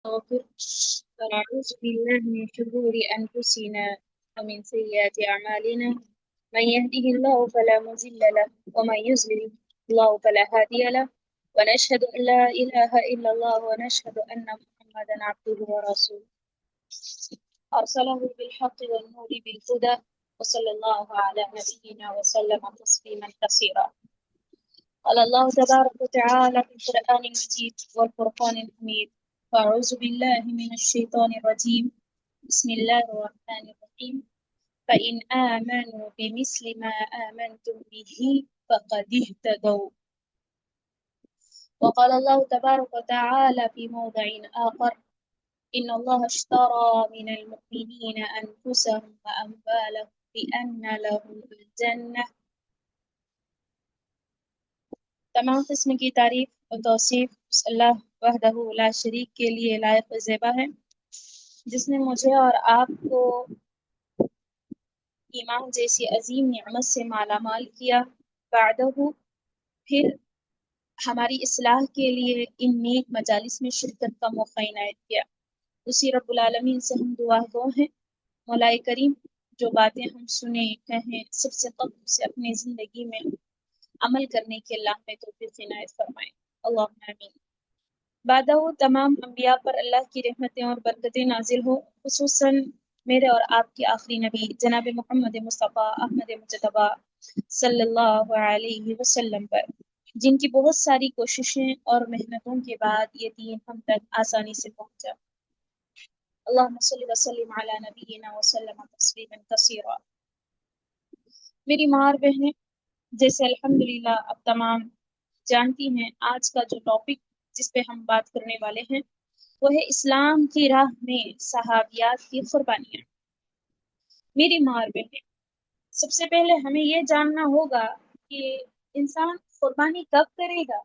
غافر. ونعوذ بالله من شرور أنفسنا ومن سيئات أعمالنا. من يهده الله فلا مضل له ومن يضلل الله فلا هادي له. ونشهد أن لا إله إلا الله ونشهد أن محمدا عبده ورسوله أرسله بالحق والنور بالهدى وصلى الله على نبينا وسلم تسليما كثيرا. قال الله تبارك وتعالى في القرآن المجيد والفرقان الحميد: فأعوذ بالله من الشيطان الرجيم. بسم الله الرحمن الرحيم. فإن آمنوا بمثل ما آمنتم به فقد اهتدوا. وقال الله تبارك وتعالى في موضع آخر: إن الله اشترى من المؤمنين أنفسهم وأموالهم بأن لهم الجنة. تمام قسم کی تعریف اور توصیف اس اللہ وحدہ لا شریک کے لیے لائق و زیبا ہے، جس نے مجھے اور آپ کو ایمان جیسی عظیم نعمت سے مالا مال کیا، بعدہ پھر ہماری اصلاح کے لیے ان نیک مجالس میں شرکت کا موقع عنایت کیا۔ اسی رب العالمین سے ہم دعا گو ہیں، مولا کریم جو باتیں ہم سنیں کہیں سب سے قبل سے اپنی زندگی میں عمل کرنے کے اللہ میں توفیق عنایت فرمائیں، اللہم آمین۔ بعدہ تمام انبیاء پر اللہ کی رحمتیں اور برکتیں نازل ہو، خصوصاً میرے اور آپ کے آخری نبی جناب محمد مصطفیٰ احمد مجتبیٰ صلی اللہ علیہ وسلم پر، جن کی بہت ساری کوششیں اور محنتوں کے بعد یہ دین ہم تک آسانی سے پہنچا۔ اللہم صلی وسلم علی نبینا وسلم تسلیما کثیرا۔ میری ماں اور بہنیں، جیسے الحمدللہ اب تمام جانتی ہیں، آج کا جو ٹاپک جس پہ ہم بات کرنے والے ہیں وہ ہے اسلام کی راہ میں صحابیات کی قربانیاں۔ میری ماں اور بہنیں، سب سے پہلے ہمیں یہ جاننا ہوگا کہ انسان قربانی کب کرے گا۔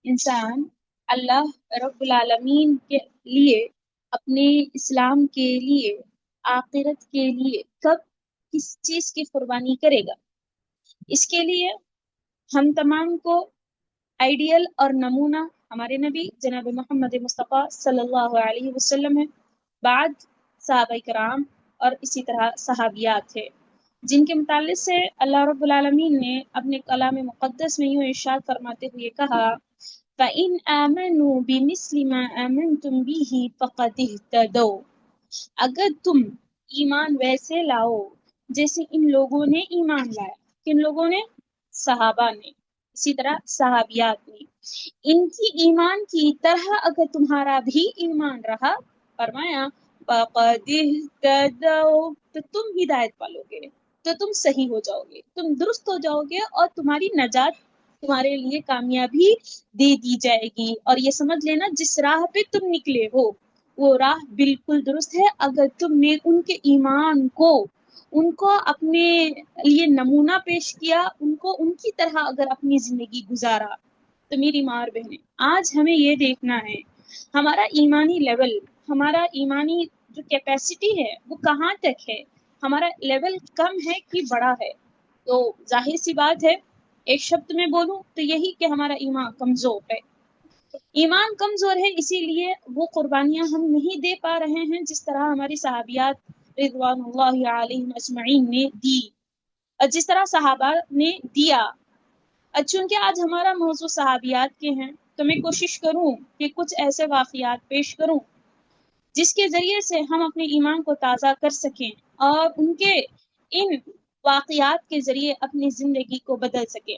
انسان اللہ رب العالمین کے لیے، اپنے اسلام کے لیے، آخرت کے لیے کب کس چیز کی قربانی کرے گا۔ اس کے لیے ہم تمام کو آئیڈیل اور نمونہ ہمارے نبی جناب محمد مصطفیٰ صلی اللہ علیہ وسلم ہے، بعد صحابہ کرام اور اسی طرح صحابیات ہے، جن کے متعلق سے اللہ رب العالمین نے اپنے کلام مقدس میں یوں ارشاد فرماتے ہوئے کہا: فَإِنْ آمَنُوا بِمِثْلِ مَا آمَنْتُمْ بِهِ فَقَدِ اهْتَدَوْا۔ اگر تم ایمان ویسے لاؤ جیسے ان لوگوں نے ایمان لایا۔ کن لوگوں نے؟ صحابہ نے، اسی طرح صحابیات نے۔ ان کی ایمان کی طرح اگر تمہارا بھی ایمان رہا، فرمایا فَقَدِ اهْتَدَوْا، تو تم ہدایت پالو گے، تو تم صحیح ہو جاؤ گے، تم درست ہو جاؤ گے، اور تمہاری نجات، تمہارے لیے کامیابی دے دی جائے گی۔ اور یہ سمجھ لینا، جس راہ پہ تم نکلے ہو وہ راہ بالکل درست ہے، اگر تم نے ان کے ایمان کو، ان کو اپنے لیے نمونہ پیش کیا، ان کو ان کی طرح اگر اپنی زندگی گزارا۔ تو میری ماں اور بہنیں، آج ہمیں یہ دیکھنا ہے ہمارا ایمانی لیول، ہمارا ایمانی جو کیپیسٹی ہے وہ کہاں تک ہے، ہمارا لیول کم ہے کہ بڑا ہے۔ تو ظاہر سی بات ہے، ایک شبد میں بولوں تو یہی کہ ہمارا ایمان کمزور ہے۔ ایمان کمزور ہے، اسی لیے وہ قربانیاں ہم نہیں دے پا رہے ہیں جس طرح ہماری صحابیات رضوان اللہ علیہم اجمعین نے دی، اور جس طرح صحابہ نے دیا۔ چونکہ آج ہمارا موضوع صحابیات کے ہیں تو میں کوشش کروں کہ کچھ ایسے واقعات پیش کروں جس کے ذریعے سے ہم اپنے ایمان کو تازہ کر سکیں اور ان کے ان واقعات کے ذریعے اپنی زندگی کو بدل سکیں۔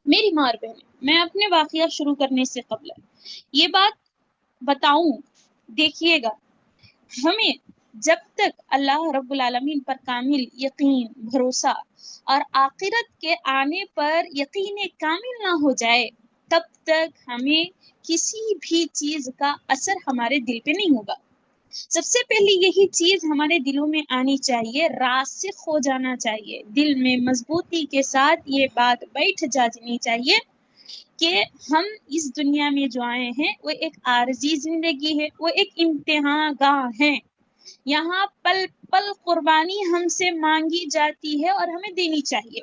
میری ماں اور بہنیں، میں اپنے واقعہ شروع کرنے سے قبل یہ بات بتاؤں، دیکھیے گا، ہمیں جب تک اللہ رب العالمین پر کامل یقین، بھروسہ اور آخرت کے آنے پر یقین کامل نہ ہو جائے، تب تک ہمیں کسی بھی چیز کا اثر ہمارے دل پہ نہیں ہوگا۔ سب سے پہلے یہی چیز ہمارے دلوں میں آنی چاہیے، راسخ ہو جانا چاہیے، دل میں مضبوطی کے ساتھ یہ بات بیٹھ جانی چاہیے کہ ہم اس دنیا میں جو آئے ہیں وہ ایک عارضی زندگی ہے، وہ ایک امتحان گاہ ہے۔ یہاں پل پل قربانی ہم سے مانگی جاتی ہے اور ہمیں دینی چاہیے۔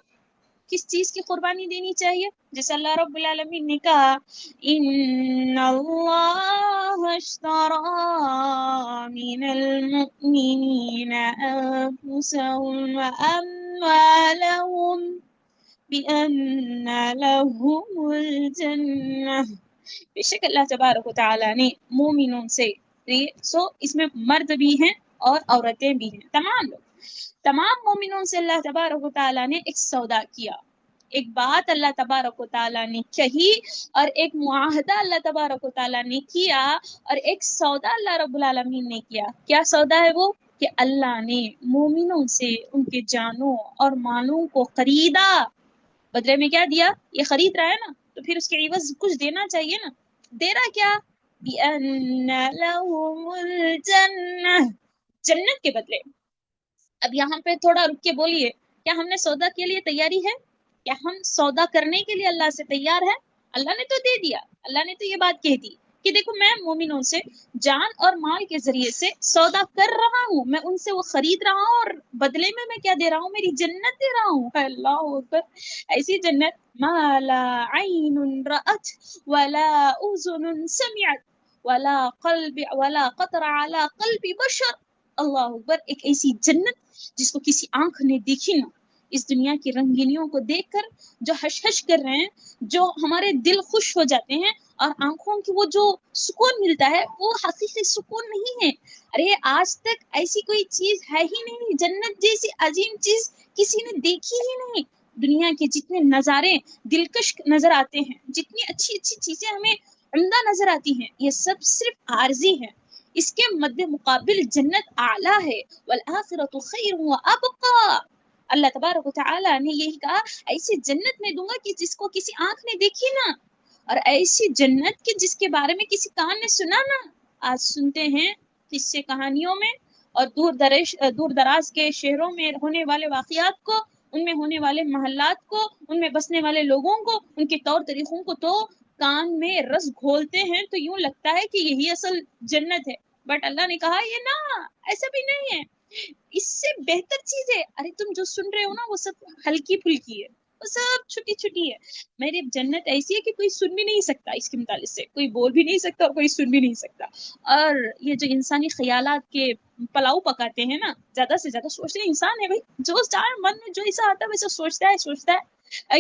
کس چیز کی قربانی دینی چاہیے؟ جیسے اللہ رب العالمین نے کہا ان اللہ اشترى من المؤمنین انفسهم واموالهم بأن لهم الجنہ، بے شک اللہ تبارک و تعالیٰ نے مومنوں سے، اس میں مرد بھی ہیں اور عورتیں بھی ہیں، تمام لوگ، تمام مومنوں سے اللہ تبارک و تعالیٰ نے ایک سودا کیا، ایک بات اللہ تبارک و تعالیٰ نے کہی اور ایک معاہدہ اللہ تبارک و تعالیٰ نے کیا اور ایک سودا اللہ رب العالمین نے کیا۔ کیا سودا ہے وہ؟ کہ اللہ نے مومنوں سے ان کے جانوں اور مالوں کو خریدا، بدلے میں کیا دیا؟ یہ خرید رہا ہے نا، تو پھر اس کے عوض کچھ دینا چاہیے نا، دے رہا کیا؟ بِأَنَّ لَهُمُ الْجَنَّةَ، جنت کے بدلے۔ اب یہاں پہ تھوڑا رک کے بولیے، کیا ہم نے سودا کے لیے تیاری ہے؟ کیا ہم سودا کرنے کے لیے اللہ سے تیار ہے؟ اللہ نے تو دے دیا، اللہ نے تو یہ بات کہہ دی کہ دیکھو میں مومنوں سے جان اور مال کے ذریعے سے سودا کر رہا ہوں، میں ان سے وہ خرید رہا ہوں اور بدلے میں کیا دے رہا ہوں؟ میری جنت دے رہا ہوں۔ اللہ اکبر، ایسی جنت ما لا عین رأت ولا اذن سمعت ولا قطر على قلب بشر، اللہ اکبر، ایک ایسی جنت جس کو کسی آنکھ نے دیکھی نہ، اس دنیا کی رنگینیوں کو دیکھ کر جو ہش ہش کر رہے ہیں، جو ہمارے دل خوش ہو جاتے ہیں اور آنکھوں کی وہ جو سکون ملتا ہے وہ حقیقی سکون نہیں ہے۔ ارے آج تک ایسی کوئی چیز ہے ہی نہیں، جنت جیسی عظیم چیز کسی نے دیکھی ہی نہیں۔ دنیا کے جتنے نظارے دلکش نظر آتے ہیں، جتنی اچھی اچھی چیزیں ہمیں عمدہ نظر آتی ہیں، یہ سب صرف عارضی ہیں، اس کے مد مقابل جنت اعلیٰ ہے، والآخرۃ خیر وابقیٰ۔ اللہ تبارک و تعالیٰ نے یہی کہا ایسی جنت میں دوں گا کہ جس کو کسی آنکھ نے دیکھی نہ، اور ایسی جنت کے جس کے بارے میں کسی کان نے سنا نہ۔ آج سنتے ہیں قصے کہانیوں میں اور دور دراز کے شہروں میں ہونے والے واقعات کو، ان میں ہونے والے محلات کو، ان میں بسنے والے لوگوں کو، ان کے طور طریقوں کو تو کان میں رس گھولتے ہیں تو یوں لگتا ہے کہ یہی اصل جنت ہے، بٹ اللہ نے کہا یہ نہ، ایسا بھی نہیں ہے، اس سے بہتر چیز ہے۔ ارے تم جو سن رہے ہو نا وہ سب ہلکی پھلکی ہے، وہ سب چھوٹی چھوٹی ہے، میری جنت ایسی ہے کہ کوئی سن بھی نہیں سکتا، اس کے متعلق سے کوئی بول بھی نہیں سکتا اور کوئی سن بھی نہیں سکتا۔ اور یہ جو انسانی خیالات کے پلاؤ پکاتے ہیں نا، زیادہ سے زیادہ سوچتے ہیں، انسان ہے بھائی، جو چاہے من میں جو ایسا آتا ہے ویسا سوچتا ہے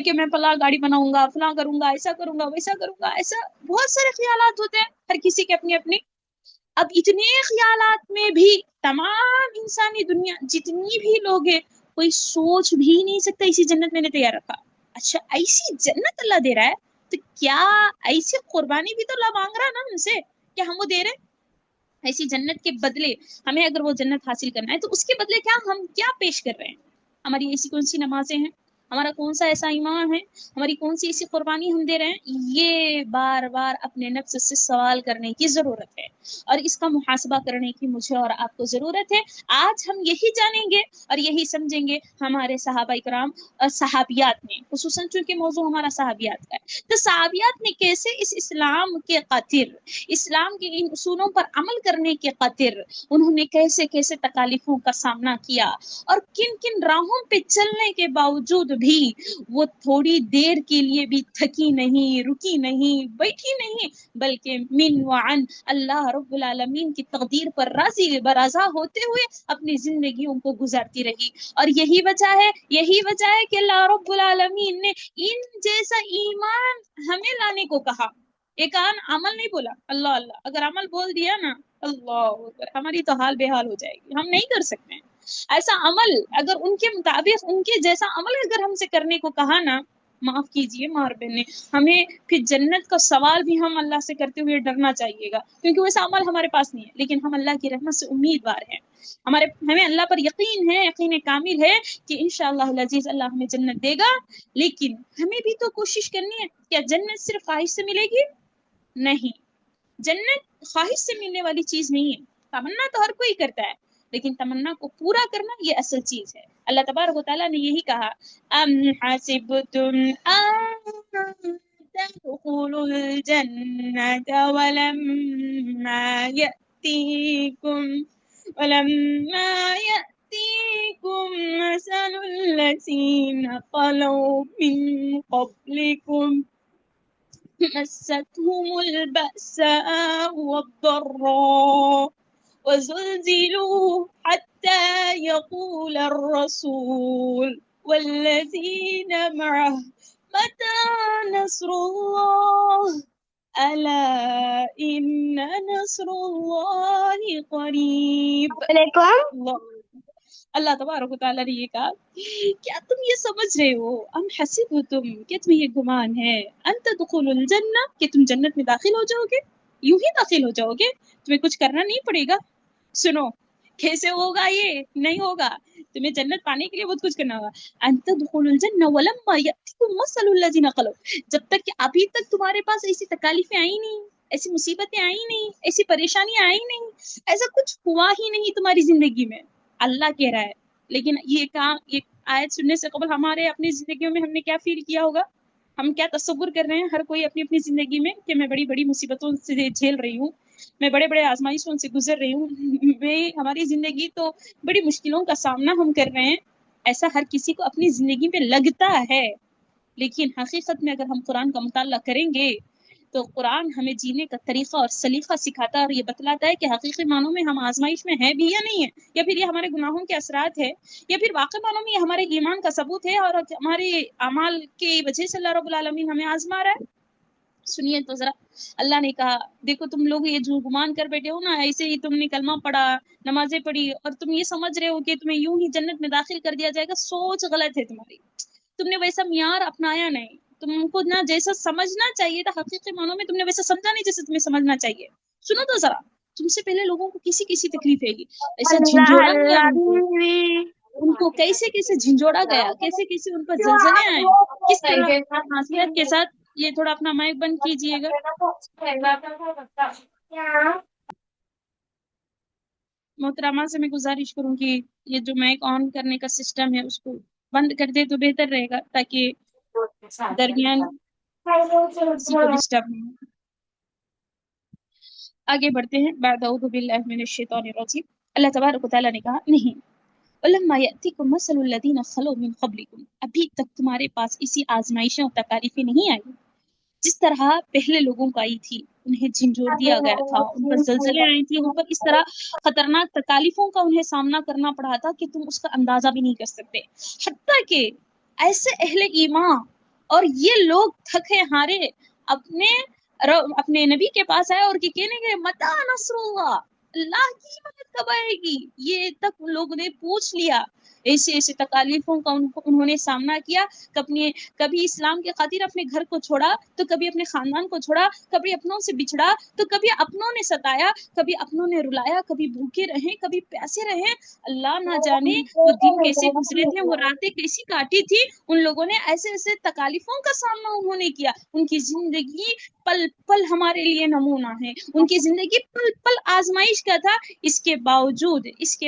کہ میں فلاں گاڑی بناؤں گا، فلاں کروں گا، ایسا کروں گا، ویسا کروں گا، ایسا بہت سارے خیالات ہوتے ہیں، ہر کسی کے اپنی اپنی۔ اب اتنے خیالات میں بھی تمام انسانی دنیا جتنی بھی لوگ ہیں، کوئی سوچ بھی نہیں سکتا اسی جنت میں نے تیار رکھا۔ اچھا ایسی جنت اللہ دے رہا ہے تو کیا ایسی قربانی بھی تو اللہ مانگ رہا ہے نا ہم سے، کیا ہم وہ دے رہے ہیں؟ ایسی جنت کے بدلے ہمیں اگر وہ جنت حاصل کرنا ہے تو اس کے بدلے کیا ہم کیا پیش کر رہے ہیں؟ ہماری ایسی کون سی نمازیں ہیں، ہمارا کون سا ایسا ایمان ہے، ہماری کون سی ایسی قربانی ہم دے رہے ہیں؟ یہ بار بار اپنے نفس سے سوال کرنے کی ضرورت ہے اور اس کا محاسبہ کرنے کی مجھے اور آپ کو ضرورت ہے۔ آج ہم یہی جانیں گے اور یہی سمجھیں گے ہمارے صحابہ کرام اور صحابیات نے، خصوصاً چونکہ موضوع ہمارا صحابیات کا ہے، تو صحابیات نے کیسے اس اسلام کے خاطر، اسلام کے ان اصولوں پر عمل کرنے کے خاطر انہوں نے کیسے کیسے تکالیفوں کا سامنا کیا اور کن کن راہوں پہ چلنے کے باوجود بھی وہ تھوڑی دیر کے لیے بھی تھکی نہیں، رکی نہیں، بیٹھی نہیں، بلکہ من وعن اللہ رب العالمین کی تقدیر پر راضی برضا ہوتے ہوئے اپنی زندگیوں کو گزارتی رہی۔ اور یہی وجہ ہے کہ اللہ رب العالمین نے ان جیسا ایمان ہمیں لانے کو کہا۔ ایک عمل نہیں بولا، اللہ اللہ، اگر عمل بول دیا نا اللہ اکبر، ہماری تو حال بے حال ہو جائے گی، ہم نہیں کر سکتے ہیں ایسا عمل۔ اگر ان کے مطابق ان کے جیسا عمل اگر ہم سے کرنے کو کہا نا، معاف کیجئے ماں اور بہنیں، ہمیں پھر جنت کا سوال بھی ہم اللہ سے کرتے ہوئے ڈرنا چاہیے گا، کیونکہ ویسا عمل ہمارے پاس نہیں ہے، لیکن ہم اللہ کی رحمت سے امیدوار ہیں، ہمیں اللہ پر یقین ہے، یقین کامل ہے کہ انشاءاللہ العزیز اللہ ہمیں جنت دے گا۔ لیکن ہمیں بھی تو کوشش کرنی ہے۔ کیا جنت صرف خواہش سے ملے گی؟ نہیں، جنت خواہش سے ملنے والی چیز نہیں ہے، تمنا تو ہر کوئی کرتا ہے، لیکن تمنا کو پورا کرنا یہ اصل چیز ہے۔ اللہ تبارک و تعالیٰ نے یہی کہا ام حسبتم ان تدخلوا الجنة ولما يأتيكم يأتكم مثل الذين خلوا من قبلكم مستهم البأساء والضراء وزلزلوا حتى يقول الرسول والذين معه متى نصر الله ألا إن نصر الله قریب. اللہ اللہ تبارک و تعالیٰ نے یہ کہا کیا تم یہ سمجھ رہے ہو ام حسبتم کہ تمہیں یہ گمان ہے ان تدخلوا الجنہ کہ تم جنت میں داخل ہو جاؤ گے، یوں ہی داخل ہو جاؤ گے، تمہیں کچھ کرنا نہیں پڑے گا. سنو کیسے ہوگا، یہ نہیں ہوگا، تمہیں جنت پانے کے لیے بہت کچھ کرنا ہوگا. ان تدخلوا الجنہ ولما یأتکم مثل الذین خلوا، جب تک کہ ابھی تک تمہارے پاس ایسی تکالیفیں آئی نہیں، ایسی مصیبتیں آئی نہیں، ایسی پریشانیاں آئی نہیں، ایسا کچھ ہوا ہی نہیں تمہاری زندگی میں. اللہ کہہ رہا ہے. لیکن یہ کام، یہ آیت سننے سے قبل ہمارے اپنی زندگیوں میں ہم نے کیا فیل کیا ہوگا، ہم کیا تصور کر رہے ہیں ہر کوئی اپنی اپنی زندگی میں کہ میں بڑی بڑی مصیبتوں سے جھیل رہی ہوں، میں بڑے بڑے آزمائشوں سے گزر رہی ہوں، ہماری زندگی تو بڑی مشکلوں کا سامنا ہم کر رہے ہیں. ایسا ہر کسی کو اپنی زندگی میں لگتا ہے، لیکن حقیقت میں اگر ہم قرآن کا مطالعہ کریں گے تو قرآن ہمیں جینے کا طریقہ اور سلیقہ سکھاتا ہے اور یہ بتلاتا ہے کہ حقیقی معنوں میں ہم آزمائش میں ہیں بھی یا نہیں ہیں، یا پھر یہ ہمارے گناہوں کے اثرات ہے، یا پھر واقعی معنوں میں یہ ہمارے ایمان کا ثبوت ہے اور ہمارے اعمال کی وجہ سے اللہ رب العالمین ہمیں آزما رہا ہے. سنیے تو ذرا، اللہ نے کہا دیکھو تم لوگ یہ جو گمان کر بیٹھے ہو نا، ایسے ہی تم نے کلمہ پڑھا، نمازیں پڑھی اور تم یہ سمجھ رہے ہو کہ تمہیں یوں ہی جنت میں داخل کر دیا جائے گا، سوچ غلط ہے تمہاری. تم نے ویسا معیار اپنایا نہیں، تم کو نہ جیسا سمجھنا چاہیے تھا حقیقی معنوں میں تم نے ویسا سمجھا نہیں جیسے تمہیں سمجھنا چاہیے. سنو تو ذرا، تم سے پہلے لوگوں کو کسی تکلیف ہے گی، ایسا جھنجھوڑا گیا ان کو کیسے جھنجھوڑا گیا، کیسے ان پر زلزلے آئے، کس طرح معصیت کے ساتھ. یہ تھوڑا اپنا مائک بند کیجئے گا. محترمہ سے میں گزارش کروں کہ یہ جو مائک آن کرنے کا سسٹم ہے اس کو بند کر دے تو بہتر رہے گا، تاکہ درمیان کسی کو ڈسٹرب نہیں ہو. آگے بڑھتے ہیں. بعد اعوذ باللہ من الشیطان الرجیم. اللہ تبارک و تعالیٰ نے کہا نہیں، وَلَمَّا يَأْتِكُمْ مَثَلُ الَّذِينَ خَلَوْا مِنْ قَبْلِكُمْ، ابھی تک تمہارے پاس اسی آزمائشیں اور تکالیفیں نہیں آئی جس طرح پہلے لوگوں کو آئی تھی. انہیں جھنجھوڑ دیا گیا تھا، ان پر زلزلے آئی تھی، ان پر اس طرح خطرناک تکالیفوں کا انہیں سامنا کرنا پڑا تھا کہ تم اس کا اندازہ بھی نہیں کر سکتے. حتیٰ کہ ایسے اہل ایمان اور یہ لوگ تھکے ہارے اپنے نبی کے پاس آئے اور کہنے گئے متی نصر اللہ، اللہ کی مدد کب آئے گی. یہ تک لوگوں نے پوچھ لیا. ایسے تکالیفوں کا انہوں نے سامنا کیا. کبھی اسلام کے خاطر اپنے گھر کو چھوڑا تو کبھی اپنے خاندان کو چھوڑا، کبھی اپنوں سے بچھڑا تو کبھی اپنوں نے ستایا، کبھی اپنوں نے رلایا، کبھی بھوکے رہیں، کبھی پیاسے رہیں. اللہ نہ جانے وہ دن کیسے گزرے تھے، وہ راتیں کیسی کاٹی تھی. ان لوگوں نے ایسے تکالیفوں کا سامنا انہوں نے کیا. ان کی زندگی پل پل ہمارے لیے نمونہ ہے، ان کی زندگی پل پل آزمائش کا تھا. اس کے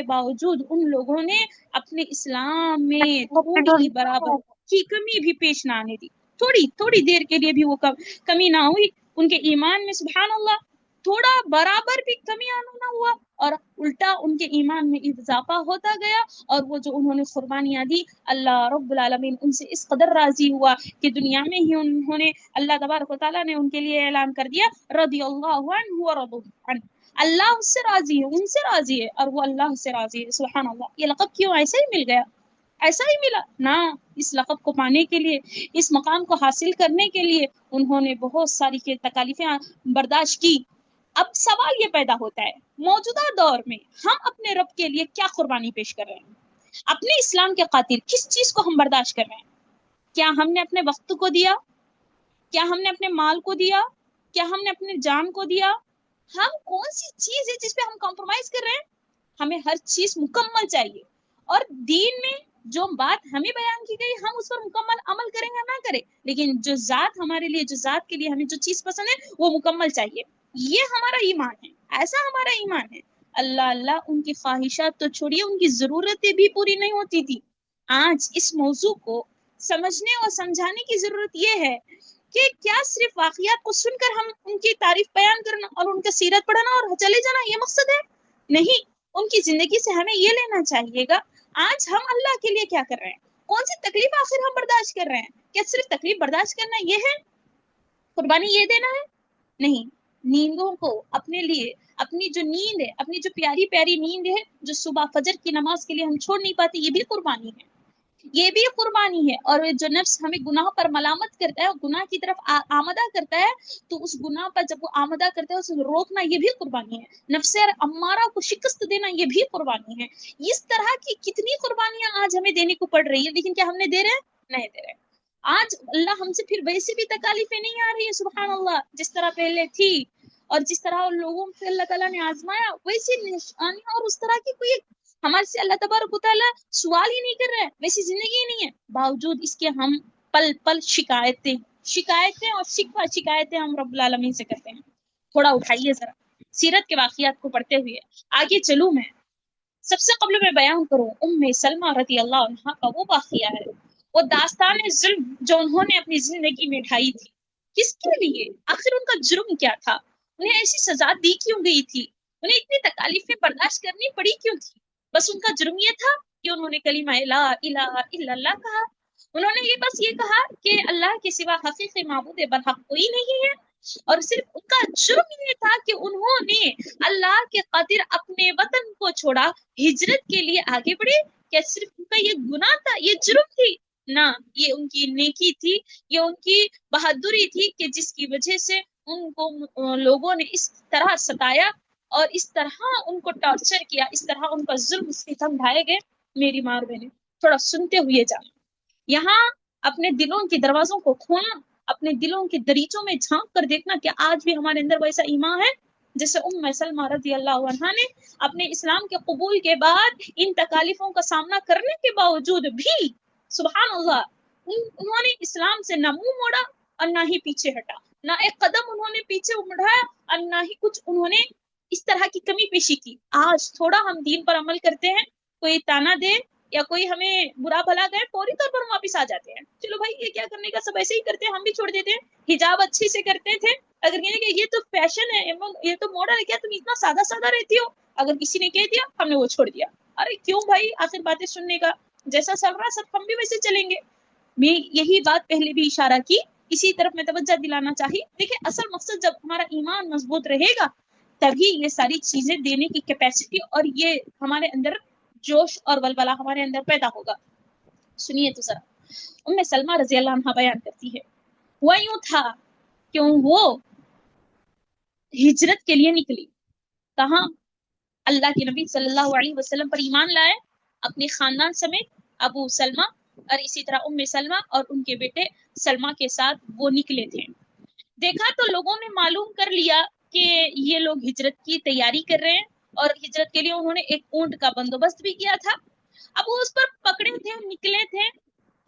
باوجود ان لوگوں نے اپنے اسلام میں تھوڑی ہی برابر کی کمی بھی پیش نہ آنے دی. تھوڑی دیر کے لیے بھی وہ کمی نہ ہوئی ان کے ایمان میں. سبحان اللہ، تھوڑا برابر بھی کمی آنا نہ ہوا، اور الٹا ان کے ایمان میں اضافہ ہوتا گیا. اور وہ جو انہوں نے قربانیاں دی، اللہ رب العالمین ان سے اس قدر راضی ہوا کہ دنیا میں ہی انہوں نے، اللہ تبارک و تعالیٰ نے ان کے لیے اعلان کر دیا رضی اللہ عنہ ورضوا عنہ، اللہ اس سے راضی ہے، ان سے راضی ہے اور وہ اللہ سے راضی ہے. سبحان اللہ. یہ لقب کیوں ایسا ہی مل گیا؟ ایسا ہی ملا نہ. اس لقب کو پانے کے لیے، اس مقام کو حاصل کرنے کے لیے انہوں نے بہت ساری تکالیفیں برداشت کی. اب سوال یہ پیدا ہوتا ہے موجودہ دور میں ہم اپنے رب کے لیے کیا قربانی پیش کر رہے ہیں؟ اپنے اسلام کے خاطر کس چیز کو ہم برداشت کر رہے ہیں؟ کیا ہم نے اپنے وقت کو دیا؟ کیا ہم نے اپنے مال کو دیا؟ کیا ہم نے اپنے جان کو دیا؟ ہم کون سی چیز ہے جس پہ ہم کمپرومائز کر رہے ہیں؟ ہمیں ہر چیز مکمل چاہیے، اور دین میں جو بات ہمیں بیان کی گئی ہم اس پر مکمل عمل کریں یا نہ کریں، لیکن جو ذات ہمارے لیے، جو ذات کے لیے ہمیں جو چیز پسند ہے وہ مکمل چاہیے. یہ ہمارا ایمان ہے، ایسا ہمارا ایمان ہے. اللہ ان کی خواہشات تو چھوڑیے، ان کی ضرورتیں بھی پوری نہیں ہوتی تھی. آج اس موضوع کو سمجھنے اور سمجھانے کی ضرورت یہ ہے کہ کیا صرف واقعات کو سن کر ہم ان کی تعریف بیان کرنا اور ان کا سیرت پڑھنا اور چلے جانا یہ مقصد ہے؟ نہیں. ان کی زندگی سے ہمیں یہ لینا چاہیے گا آج ہم اللہ کے لیے کیا کر رہے ہیں؟ کون سی تکلیف آخر ہم برداشت کر رہے ہیں؟ کیا صرف تکلیف برداشت کرنا یہ ہے؟ قربانی یہ دینا ہے؟ نہیں، نیندوں کو اپنے لیے، اپنی جو نیند ہے، اپنی جو پیاری پیاری نیند ہے جو صبح فجر کی نماز کے لیے ہم چھوڑ نہیں پاتے، یہ بھی قربانی ہے، یہ بھی قربانی ہے۔ اور جو نفس ہمیں گناہ پر ملامت کرتا ہے، گناہ کی طرف آمدہ کرتا ہے، تو اس گناہ پر جب وہ آمدہ کرتا ہے اسے روکنا یہ بھی قربانی ہے۔ نفس امارہ کو شکست دینا یہ بھی قربانی ہے۔ اس طرح کی کتنی قربانیاں آج ہمیں دینے کو پڑ رہی ہے، لیکن کیا ہم نے دے رہے ہیں؟ نہیں دے رہے۔ آج اللہ ہم سے پھر ویسی بھی تکالیفیں نہیں آ رہی ہے سبحان اللہ جس طرح پہلے تھی، اور جس طرح ان لوگوں سے اللہ تعالیٰ نے آزمایا ویسی نشانیاں اور اس طرح کی کوئی ہمارے سے اللہ تبارک و تعالیٰ سوال ہی نہیں کر رہا ہے، ویسی زندگی ہی نہیں ہے، باوجود اس کے ہم پل پل شکایتیں اور شکایتیں ہم رب العالمین سے کرتے ہیں۔ تھوڑا اٹھائیے ذرا سیرت کے واقعات کو پڑھتے ہوئے آگے چلوں میں۔ سب سے قبل میں بیان کروں ام سلمہ رضی اللہ عنہا کا وہ واقعہ ہے، وہ داستان ظلم جو انہوں نے اپنی زندگی میں ڈھائی تھی۔ کس کے لیے؟ آخر ان کا جرم کیا تھا؟ انہیں ایسی سزا دی کیوں گئی تھی؟ انہیں اتنی تکالیفیں برداشت کرنی پڑی کیوں تھی؟ بس ان کا جرم یہ تھا کہ انہوں نے کلمہ لا الہ الا اللہ کہا، انہوں نے بس یہ کہا کہ اللہ کے سوا حقیقی معبود برحق کوئی نہیں ہے، اور صرف ان کا جرم یہ تھا کہ انہوں نے اللہ کے خاطر اپنے وطن کو چھوڑا، ہجرت کے لیے آگے بڑھے۔ کیا صرف ان کا یہ گناہ تھا، یہ جرم تھی؟ نہ، یہ ان کی نیکی تھی، یہ ان کی بہادری تھی کہ جس کی وجہ سے ان کو لوگوں نے اس طرح ستایا اور اس طرح ان کو ٹارچر کیا، اس طرح ان کا ظلم ستم ڈھائے گئے۔ میری ماں اور بہنیں تھوڑا سنتے ہوئے جانا، یہاں اپنے دلوں کے دروازوں کو کھولنا، اپنے دلوں کے دریچوں میں جھانک کر دیکھنا کہ آج بھی ہمارے اندر ویسا ایمان ہے جیسے ام سلمہ رضی اللہ عنہا نے اپنے اسلام کے قبول کے بعد ان تکالیفوں کا سامنا کرنے کے باوجود بھی سبحان اللہ انہوں نے اسلام سے نہ منہ موڑا اور نہ ہی پیچھے ہٹا، نہ ایک قدم انہوں نے پیچھے بڑھایا اور نہ ہی کچھ انہوں نے اس طرح کی کمی پیشی کی۔ آج تھوڑا ہم دین پر عمل کرتے ہیں، کوئی تانا دے یا کوئی ہمیں برا بھلا گئے فوری طور پر ہم واپس آ جاتے ہیں، چلو بھائی یہ کیا کرنے کا، سب ایسے ہی کرتے ہیں، ہم بھی چھوڑ دیتے ہیں۔ حجاب اچھی سے کرتے تھے، اگر کہنے کہ یہ تو فیشن ہے، یہ تو ماڈل ہے، کیا تم اتنا سادہ سادہ رہتی ہو، اگر کسی نے کہہ دیا ہم نے وہ چھوڑ دیا۔ ارے کیوں بھائی، آخر باتیں سننے کا، جیسا چل رہا سب ہم بھی ویسے چلیں گے۔ میں یہی بات پہلے بھی اشارہ کی، اسی طرف میں توجہ دلانا چاہیے۔ دیکھیں اصل مقصد جب ہمارا ایمان مضبوط رہے گا تبھی یہ ساری چیزیں دینے کی کیپیسٹی اور یہ ہمارے اندر جوش اور ولولہ ہمارے اندر پیدا ہوگا۔ سنیے تو ذرا ام سلمہ رضی اللہ عنہا بیان کرتی ہے، ہوا یوں تھا کہ وہ ہجرت کے لیے نکلی، کہاں؟ اللہ کے نبی صلی اللہ علیہ وسلم پر ایمان لائے اپنے خاندان سمیت، ابو سلمہ اور اسی طرح ام سلمہ اور ان کے بیٹے سلمہ کے ساتھ وہ نکلے تھے۔ دیکھا تو لوگوں نے معلوم کر لیا کہ یہ لوگ ہجرت کی تیاری کر رہے ہیں، اور ہجرت کے لیے انہوں نے ایک اونٹ کا بندوبست بھی کیا تھا۔ اب وہ اس پر پکڑے تھے، نکلے تھے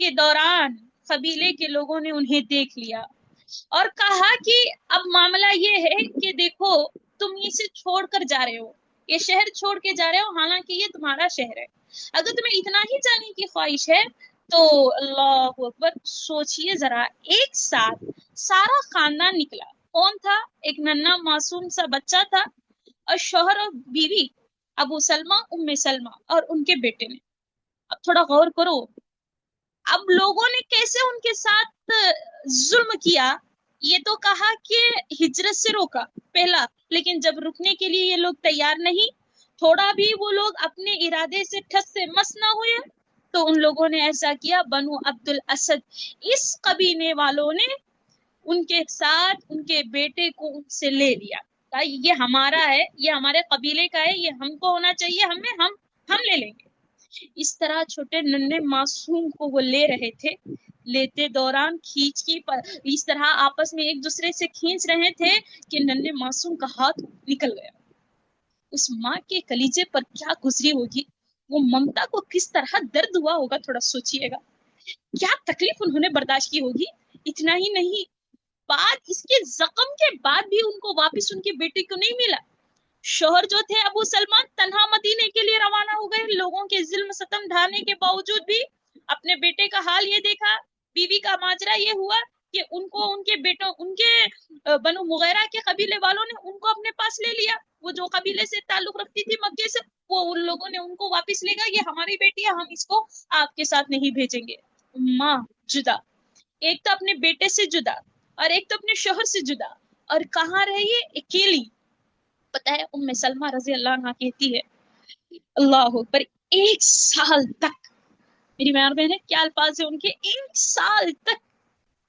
کہ دوران قبیلے کے لوگوں نے انہیں دیکھ لیا اور کہا کہ اب معاملہ یہ ہے کہ دیکھو تم اسے چھوڑ کر جا رہے ہو، یہ شہر چھوڑ کے جا رہے ہو، حالانکہ یہ تمہارا شہر ہے، اگر تمہیں اتنا ہی جانے کی خواہش ہے تو اللہ اکبر، سوچئے ذرا، ایک ساتھ سارا خاندان نکلا۔ کون تھا؟ ایک ننھا معصوم سا بچہ تھا، اور شوہر اور بیوی ابو سلمہ، ام سلمہ اور ان کے بیٹے نے۔ اب تھوڑا غور کرو، اب لوگوں نے کیسے ان کے ساتھ ظلم کیا؟ یہ تو کہا کہ ہجرت سے روکا پہلا، لیکن جب رکنے کے لیے یہ لوگ تیار نہیں، تھوڑا بھی وہ لوگ اپنے ارادے سے ٹھس سے مس نہ ہوئے، تو ان لوگوں نے ایسا کیا، بنو عبد الاسد اس قبیلے والوں نے ان کے ساتھ ان کے بیٹے کو ان سے لے لیا، کہا یہ ہمارا ہے، یہ ہمارے قبیلے کا ہے، یہ ہم کو ہونا چاہیے، ہم لے لیں گے۔ اس طرح چھوٹے ننھے معصوم کو وہ لے رہے تھے، لیتے دوران کھینچ کی اس طرح آپس میں ایک دوسرے سے کھینچ رہے تھے کہ ننھے معصوم کا ہاتھ نکل گیا۔ اس ماں کے کلیجے پر کیا گزری ہوگی، وہ ممتا کو کس طرح درد ہوا ہوگا، تھوڑا سوچئے گا، کیا تکلیف انہوں نے برداشت کی ہوگی۔ اتنا ہی نہیں، بعد اس کے زخم کے بعد بھی ان کو واپس ان کے بیٹے کو نہیں ملا۔ شوہر جو تھے ابو سلمان تنہا مدینے کے لیے روانہ ہو گئے، لوگوں کے ظلم ستم ڈھانے کے باوجود بھی اپنے بیٹے کا حال یہ دیکھا، بیوی کا ماجرا یہ ہوا کہ ان کو ان کے بیٹوں، ان کے بنو مغیرہ کے قبیلے والوں نے ان کو اپنے پاس لے لیا، وہ جو قبیلے سے تعلق رکھتی تھی مکے سے، وہ ان لوگوں نے ان کو واپس لے گا، یہ ہماری بیٹی ہے، ہم اس کو آپ کے ساتھ نہیں بھیجیں گے۔ ماں جدا، ایک تو اپنے بیٹے سے جدا اور ایک تو اپنے شوہر سے جدا، اور کہاں رہیے؟ اکیلی۔ پتہ ہے ام سلمہ رضی اللہ عنہا کہتی ہے، اللہ اکبر، 1 سال تک، میری ماں بہن ہے کیا الفاظ ہے ان کے، 1 سال تک،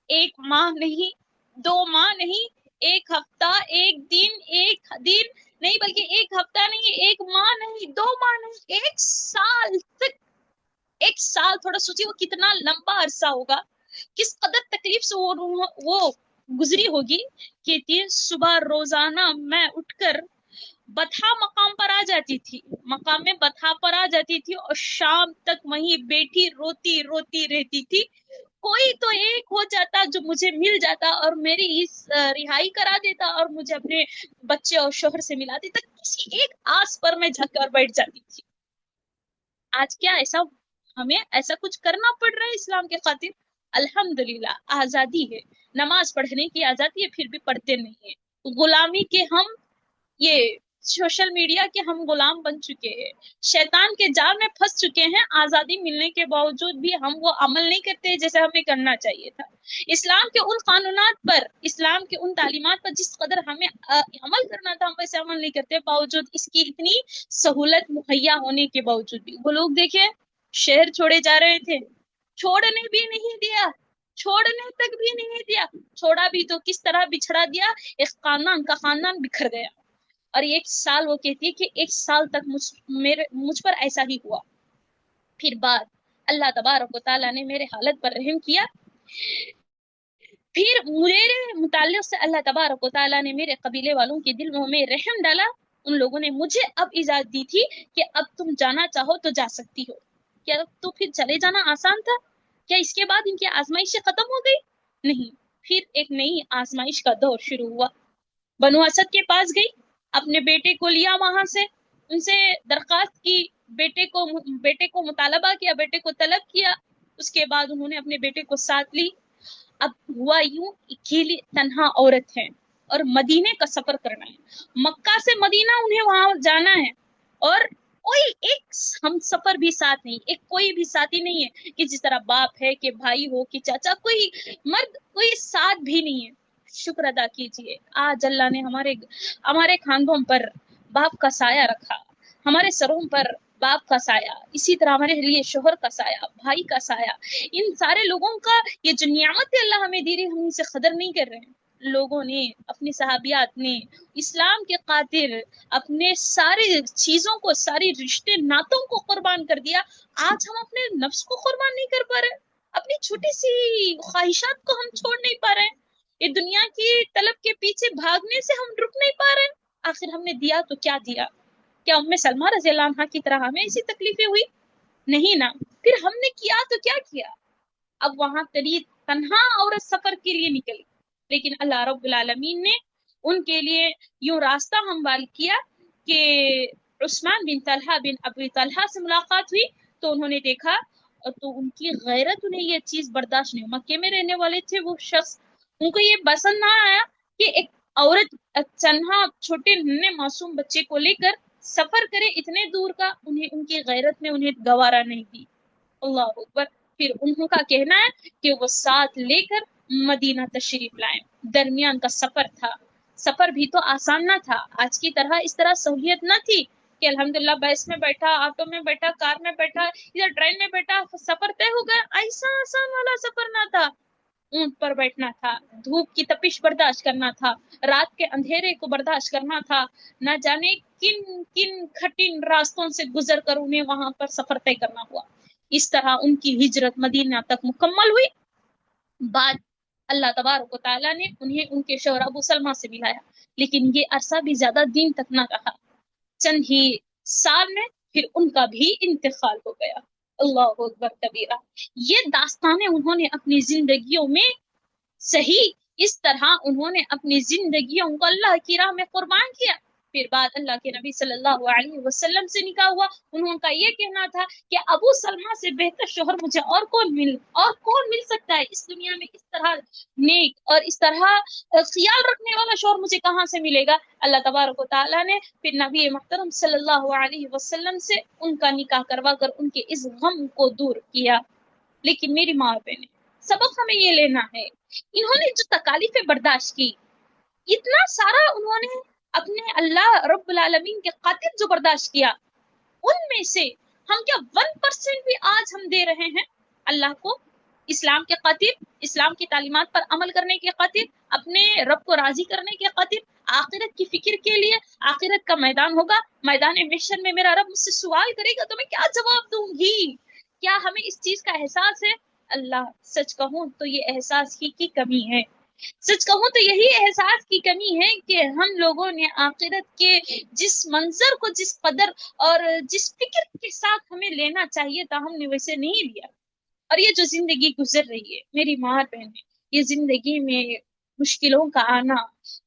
ایک ماہ نہیں، 2 ماہ نہیں، 1 ہفتہ، ایک دن نہیں، بلکہ 1 ہفتہ نہیں، 1 ماہ نہیں، 2 ماہ نہیں، 1 سال تک۔ 1 سال، تھوڑا سوچیے وہ کتنا لمبا عرصہ ہوگا، کس قدر تکلیف سے وہ گزری ہوگی۔ کہتی ہے صبح روزانہ میں اٹھ کر بتھا مقام پر آ جاتی تھی، مقام میں بتھا پر آ جاتی تھی، اور شام تک وہیں بیٹھی روتی روتی رہتی تھی۔ کوئی تو ایک ہو جاتا جو مجھے مل جاتا اور میری اس رہائی کرا دیتا اور مجھے اپنے بچے اور شوہر سے ملا دیتا، کسی ایک آس پر میں جھک کر بیٹھ جاتی تھی۔ آج کیا ایسا ہمیں ایسا کچھ کرنا پڑ رہا ہے اسلام کے خاطر؟ الحمدللہ آزادی ہے، نماز پڑھنے کی آزادی ہے، پھر بھی پڑھتے نہیں ہیں۔ غلامی کے ہم، یہ سوشل میڈیا کے ہم غلام بن چکے ہیں، شیطان کے جال میں پھنس چکے ہیں، آزادی ملنے کے باوجود بھی ہم وہ عمل نہیں کرتے جیسے ہمیں کرنا چاہیے تھا۔ اسلام کے ان قانونات پر، اسلام کے ان تعلیمات پر جس قدر ہمیں عمل کرنا تھا، ہم ویسے عمل نہیں کرتے، باوجود اس کی اتنی سہولت مہیا ہونے کے باوجود بھی۔ وہ لوگ دیکھیں شہر چھوڑے جا رہے تھے، چھوڑنے بھی نہیں دیا، چھوڑنے تک بھی نہیں دیا، چھوڑا بھی تو کس طرح بچھڑا دیا، ایک خاندان کا خاندان بکھر گیا۔ اور 1 سال، وہ کہتی ہے کہ 1 سال تک مجھ پر ایسا ہی ہوا۔ پھر بعد اللہ تبارک و تعالیٰ نے میرے حالت پر رحم کیا، پھر میرے متعلق سے اللہ تبارک و تعالیٰ نے میرے قبیلے والوں کے دلوں میں رحم ڈالا۔ ان لوگوں نے مجھے اب اجازت دی تھی کہ اب تم جانا چاہو تو جا سکتی ہو۔ کیا تو پھر چلے جانا آسان تھا؟ کیا اس کے بعد ان کی آزمائشیں ختم ہو گئی؟ نہیں، پھر ایک نئی آزمائش کا دور شروع ہوا۔ بنو اسد کے پاس گئی، اپنے بیٹے کو لیا وہاں سے، ان سے درخواست کی، بیٹے کو مطالبہ کیا، بیٹے کو طلب کیا، اس کے بعد انہوں نے اپنے بیٹے کو ساتھ لی۔ اب ہوا یوں، اکیلی تنہا عورت ہے اور مدینے کا سفر کرنا ہے، مکہ سے مدینہ انہیں وہاں جانا ہے، اور کوئی ایک ہم سفر بھی ساتھ نہیں، ایک کوئی بھی ساتھی نہیں ہے، کہ جس طرح باپ ہے، کہ بھائی ہو، کہ چاچا، کوئی مرد کوئی ساتھ بھی نہیں ہے۔ شکر ادا کیجئے، آج اللہ نے ہمارے کاندھوں پر باپ کا سایہ رکھا، ہمارے سروں پر باپ کا سایہ، اسی طرح ہمارے لیے شوہر کا سایہ، بھائی کا سایہ، ان سارے لوگوں کا یہ جو نعمت اللہ ہمیں دی رہی، ہم ان سے قدر نہیں کر رہے ہیں۔ لوگوں نے، اپنی صحابیات نے اسلام کے خاطر اپنے ساری چیزوں کو، ساری رشتے ناتوں کو قربان کر دیا۔ آج ہم اپنے نفس کو قربان نہیں کر پا رہے، اپنی چھوٹی سی خواہشات کو ہم چھوڑ نہیں پا رہے ہیں، یہ دنیا کی طلب کے پیچھے بھاگنے سے ہم رک نہیں پا رہے ہیں۔ آخر ہم نے دیا تو کیا دیا؟ کیا ام سلمہ رضی اللہ عنہا کی طرح ہمیں ایسی تکلیفیں ہوئی؟ نہیں نا۔ پھر ہم نے کیا تو کیا کیا؟ اب وہاں تنہا عورت سفر کے لیے نکلی، لیکن اللہ رب العالمین نے ان کے لیے یوں راستہ ہموار کیا کہ عثمان بن طلحہ بن ابی طلحہ سے ملاقات ہوئی، تو انہوں نے دیکھا، تو ان کی غیرت، انہیں یہ چیز برداشت نہیں، مکے میں رہنے والے تھے وہ شخص، ان کو یہ پسند نہ آیا کہ ایک عورت تنہا چھوٹے ننھے معصوم بچے کو لے کر سفر کرے اتنے دور کا، ان کی غیرت نے انہیں گوارا نہیں دی۔ اللہ اکبر۔ پھر انہوں کا کہنا ہے کہ وہ ساتھ لے کر مدینہ تشریف لائیں۔ درمیان کا سفر تھا، سفر بھی تو آسان نہ تھا، آج کی طرح اس طرح سہولیت نہ تھی کہ الحمدللہ بس میں بیٹھا، آٹو میں بیٹھا، کار میں بیٹھا، ادھر ٹرین میں بیٹھا، سفر طے ہو گیا۔ ایسا آسان والا سفر نہ تھا، اونٹ پر بیٹھنا تھا، دھوپ کی تپش برداشت کرنا تھا، رات کے اندھیرے کو برداشت کرنا تھا، نہ جانے کن کن کٹھن راستوں سے گزر کر انہیں وہاں پر سفر طے کرنا ہوا۔ اس طرح ان کی ہجرت مدینہ تک مکمل ہوئی۔ بعد اللہ تبارک و تعالیٰ نے انہیں ان کے شوہر ابو سلمہ سے ملایا، لیکن یہ عرصہ بھی زیادہ دین تک نہ رہا، چند ہی سال میں پھر ان کا بھی انتقال ہو گیا۔ اللہ اکبر کبیرہ۔ یہ داستانیں انہوں نے اپنی زندگیوں میں صحیح اس طرح انہوں نے اپنی زندگیوں کو اللہ کی راہ میں قربان کیا۔ پھر بعد اللہ کے نبی صلی اللہ علیہ وسلم سے نکاح ہوا. انہوں کا یہ کہنا تھا کہ ابو سلمہ سے بہتر شوہر مجھے اور کون مل سکتا ہے اس دنیا میں، اس طرح نیک اور اس طرح خیال رکھنے والا شوہر مجھے کہاں سے ملے گا. اللہ تبارک و تعالیٰ نے پھر نبی محترم صلی اللہ علیہ وسلم سے ان کا نکاح کروا کر ان کے اس غم کو دور کیا. لیکن میری ماں بہنیں، سبق ہمیں یہ لینا ہے، انہوں نے جو تکالیفیں برداشت کی، اتنا سارا انہوں نے اپنے اللہ رب العالمین کے خاطر جو برداشت کیا، ان میں سے ہم کیا 1% بھی آج ہم دے رہے ہیں اللہ کو؟ اسلام کے خاطر، اسلام کی تعلیمات پر عمل کرنے کے خاطر، اپنے رب کو راضی کرنے کے خاطر، آخرت کی فکر کے لیے. آخرت کا میدان ہوگا، میدان محشر میں میرا رب مجھ سے سوال کرے گا تو میں کیا جواب دوں گی؟ کیا ہمیں اس چیز کا احساس ہے؟ اللہ، سچ کہوں تو یہ احساس ہی کی کمی ہے. سچ کہوں تو یہی احساس کی کمی ہے کہ ہم لوگوں نے آخرت کے جس منظر کو، جس قدر اور جس فکر کے ساتھ ہمیں لینا چاہیے تھا، ہم نے ویسے نہیں لیا. اور یہ جو زندگی گزر رہی ہے میری ماں بہنیں، یہ زندگی میں مشکلوں کا آنا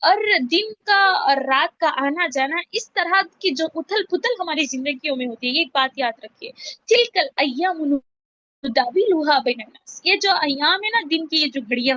اور دن کا اور رات کا آنا جانا، اس طرح کی جو اتھل پھتل ہماری زندگیوں میں ہوتی ہے، یہ بات یاد رکھیے، تلکل ایام نداولها بین الناس، یہ جو ایام ہے نا، دن کی یہ جو گھڑیاں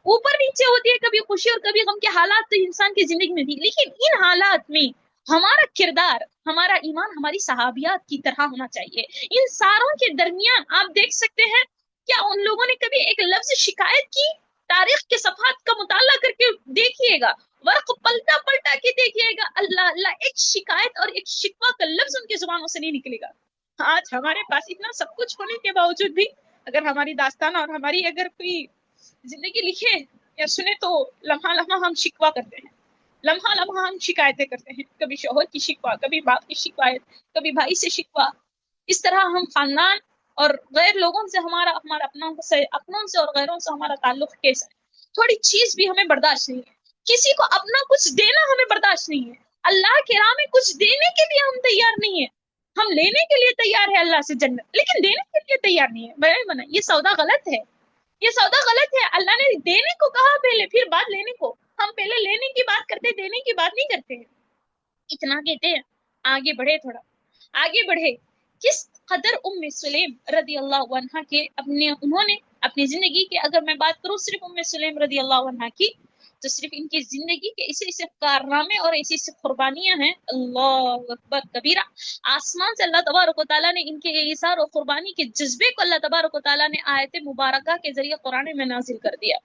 اوپر نیچے ہوتی ہے، کبھی خوشی اور کبھی غم کے حالات تو انسان کی زندگی میں بھی، لیکن ان حالات میں ہمارا کردار، ہمارا ایمان ہماری صحابیات کی طرح ہونا چاہیے. ان ساروں کے درمیان آپ دیکھ سکتے ہیں، کیا ان لوگوں نے کبھی ایک لفظ شکایت کی؟ تاریخ کے صفحات کا مطالعہ کر کے دیکھیے گا، ورق پلٹا پلٹا کے دیکھیے گا، اللہ اللہ، ایک شکایت اور ایک شکوہ کا لفظ ان کی زبانوں سے نہیں نکلے گا. آج ہمارے پاس اتنا سب کچھ ہونے کے باوجود بھی اگر ہماری داستان اور ہماری اگر کوئی زندگی لکھے یا سنے تو لمحہ لمحہ ہم شکوہ کرتے ہیں، لمحہ لمحہ ہم شکایتیں کرتے ہیں، کبھی شوہر کی شکوہ، کبھی باپ کی شکایت، کبھی بھائی سے شکوہ. اس طرح ہم خاندان اور غیر لوگوں سے ہمارا اپنوں سے اور غیروں سے ہمارا تعلق کیسا ہے. تھوڑی چیز بھی ہمیں برداشت نہیں ہے، کسی کو اپنا کچھ دینا ہمیں برداشت نہیں ہے، اللہ کے راہ میں کچھ دینے کے لیے ہم تیار نہیں ہیں. ہم لینے کے لیے تیار ہے اللہ سے جنت، لیکن دینے کے لیے تیار نہیں ہے. یہ سودا غلط ہے، یہ سودا غلط ہے. اللہ نے دینے کو کہا پہلے، پھر بعد لینے کو. ہم پہلے لینے کی بات کرتے، دینے کی بات نہیں کرتے ہیں. اتنا کہتے ہیں، آگے بڑھے، تھوڑا آگے بڑھے. کس قدر ام سلیم رضی اللہ عنہ کے انہوں نے اپنی زندگی کے، اگر میں بات کروں صرف ام سلیم رضی اللہ عنہ کی، تو صرف ان کی زندگی کے ایسے کارنامے اور ایسی قربانیاں ہیں، اللہ اکبر کبیرہ. آسمان سے اللہ تبارک و تعالیٰ نے ان کے ایثار و قربانی کے جذبے کو اللہ تبارک و تعالیٰ نے آیت مبارکہ کے ذریعے قرآن میں نازل کر دیا.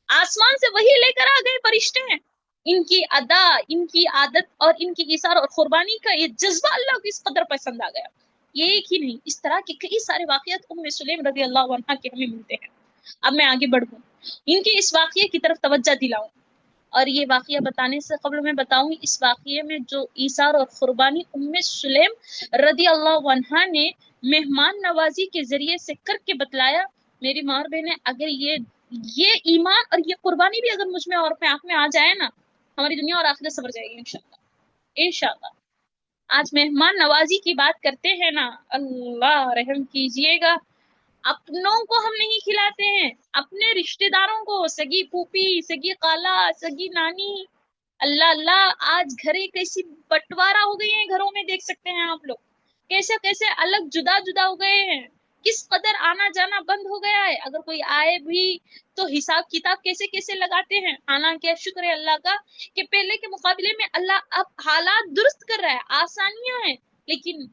آسمان سے وہی لے کر آ گئے فرشتے ہیں. ان کی ادا، ان کی عادت اور ان کی ایثار اور قربانی کا یہ جذبہ اللہ کو اس قدر پسند آ گیا. یہ ایک ہی نہیں، اس طرح کے کئی سارے واقعات ام سلیم رضی اللہ عنہ کے ہمیں ملتے ہیں. اب میں آگے بڑھوں، ان کے اس واقعے کی طرف توجہ دلاؤں، اور یہ واقعہ بتانے سے قبل میں بتاؤں اس واقعے میں جو ایثار اور قربانی ام سلیم رضی اللہ عنہ نے مہمان نوازی کے ذریعے سے کر کے بتلایا. میری ماں اور بہنیں، اگر یہ ایمان اور یہ قربانی بھی اگر مجھ میں اور اپنے آپ میں آ جائے نا، ہماری دنیا اور آخرت سنور جائے گی انشاءاللہ، انشاءاللہ. آج مہمان نوازی کی بات کرتے ہیں نا، اللہ رحم کیجئے گا، اپنوں کو ہم نہیں کھلاتے ہیں، اپنے رشتہ داروں کو، سگی پھوپھی، سگی خالہ، سگی نانی. اللہ اللہ، آج گھریں کیسی بٹوارا ہو گئی ہیں، گھروں میں دیکھ سکتے ہیں آپ لوگ، کیسے کیسے الگ جدا جدا ہو گئے ہیں، کس قدر آنا جانا بند ہو گیا ہے. اگر کوئی آئے بھی تو حساب کتاب کیسے کیسے لگاتے ہیں. حالانکہ شکر ہے اللہ کا کہ پہلے کے مقابلے میں اللہ اب حالات درست کر رہا ہے، آسانیاں ہیں، لیکن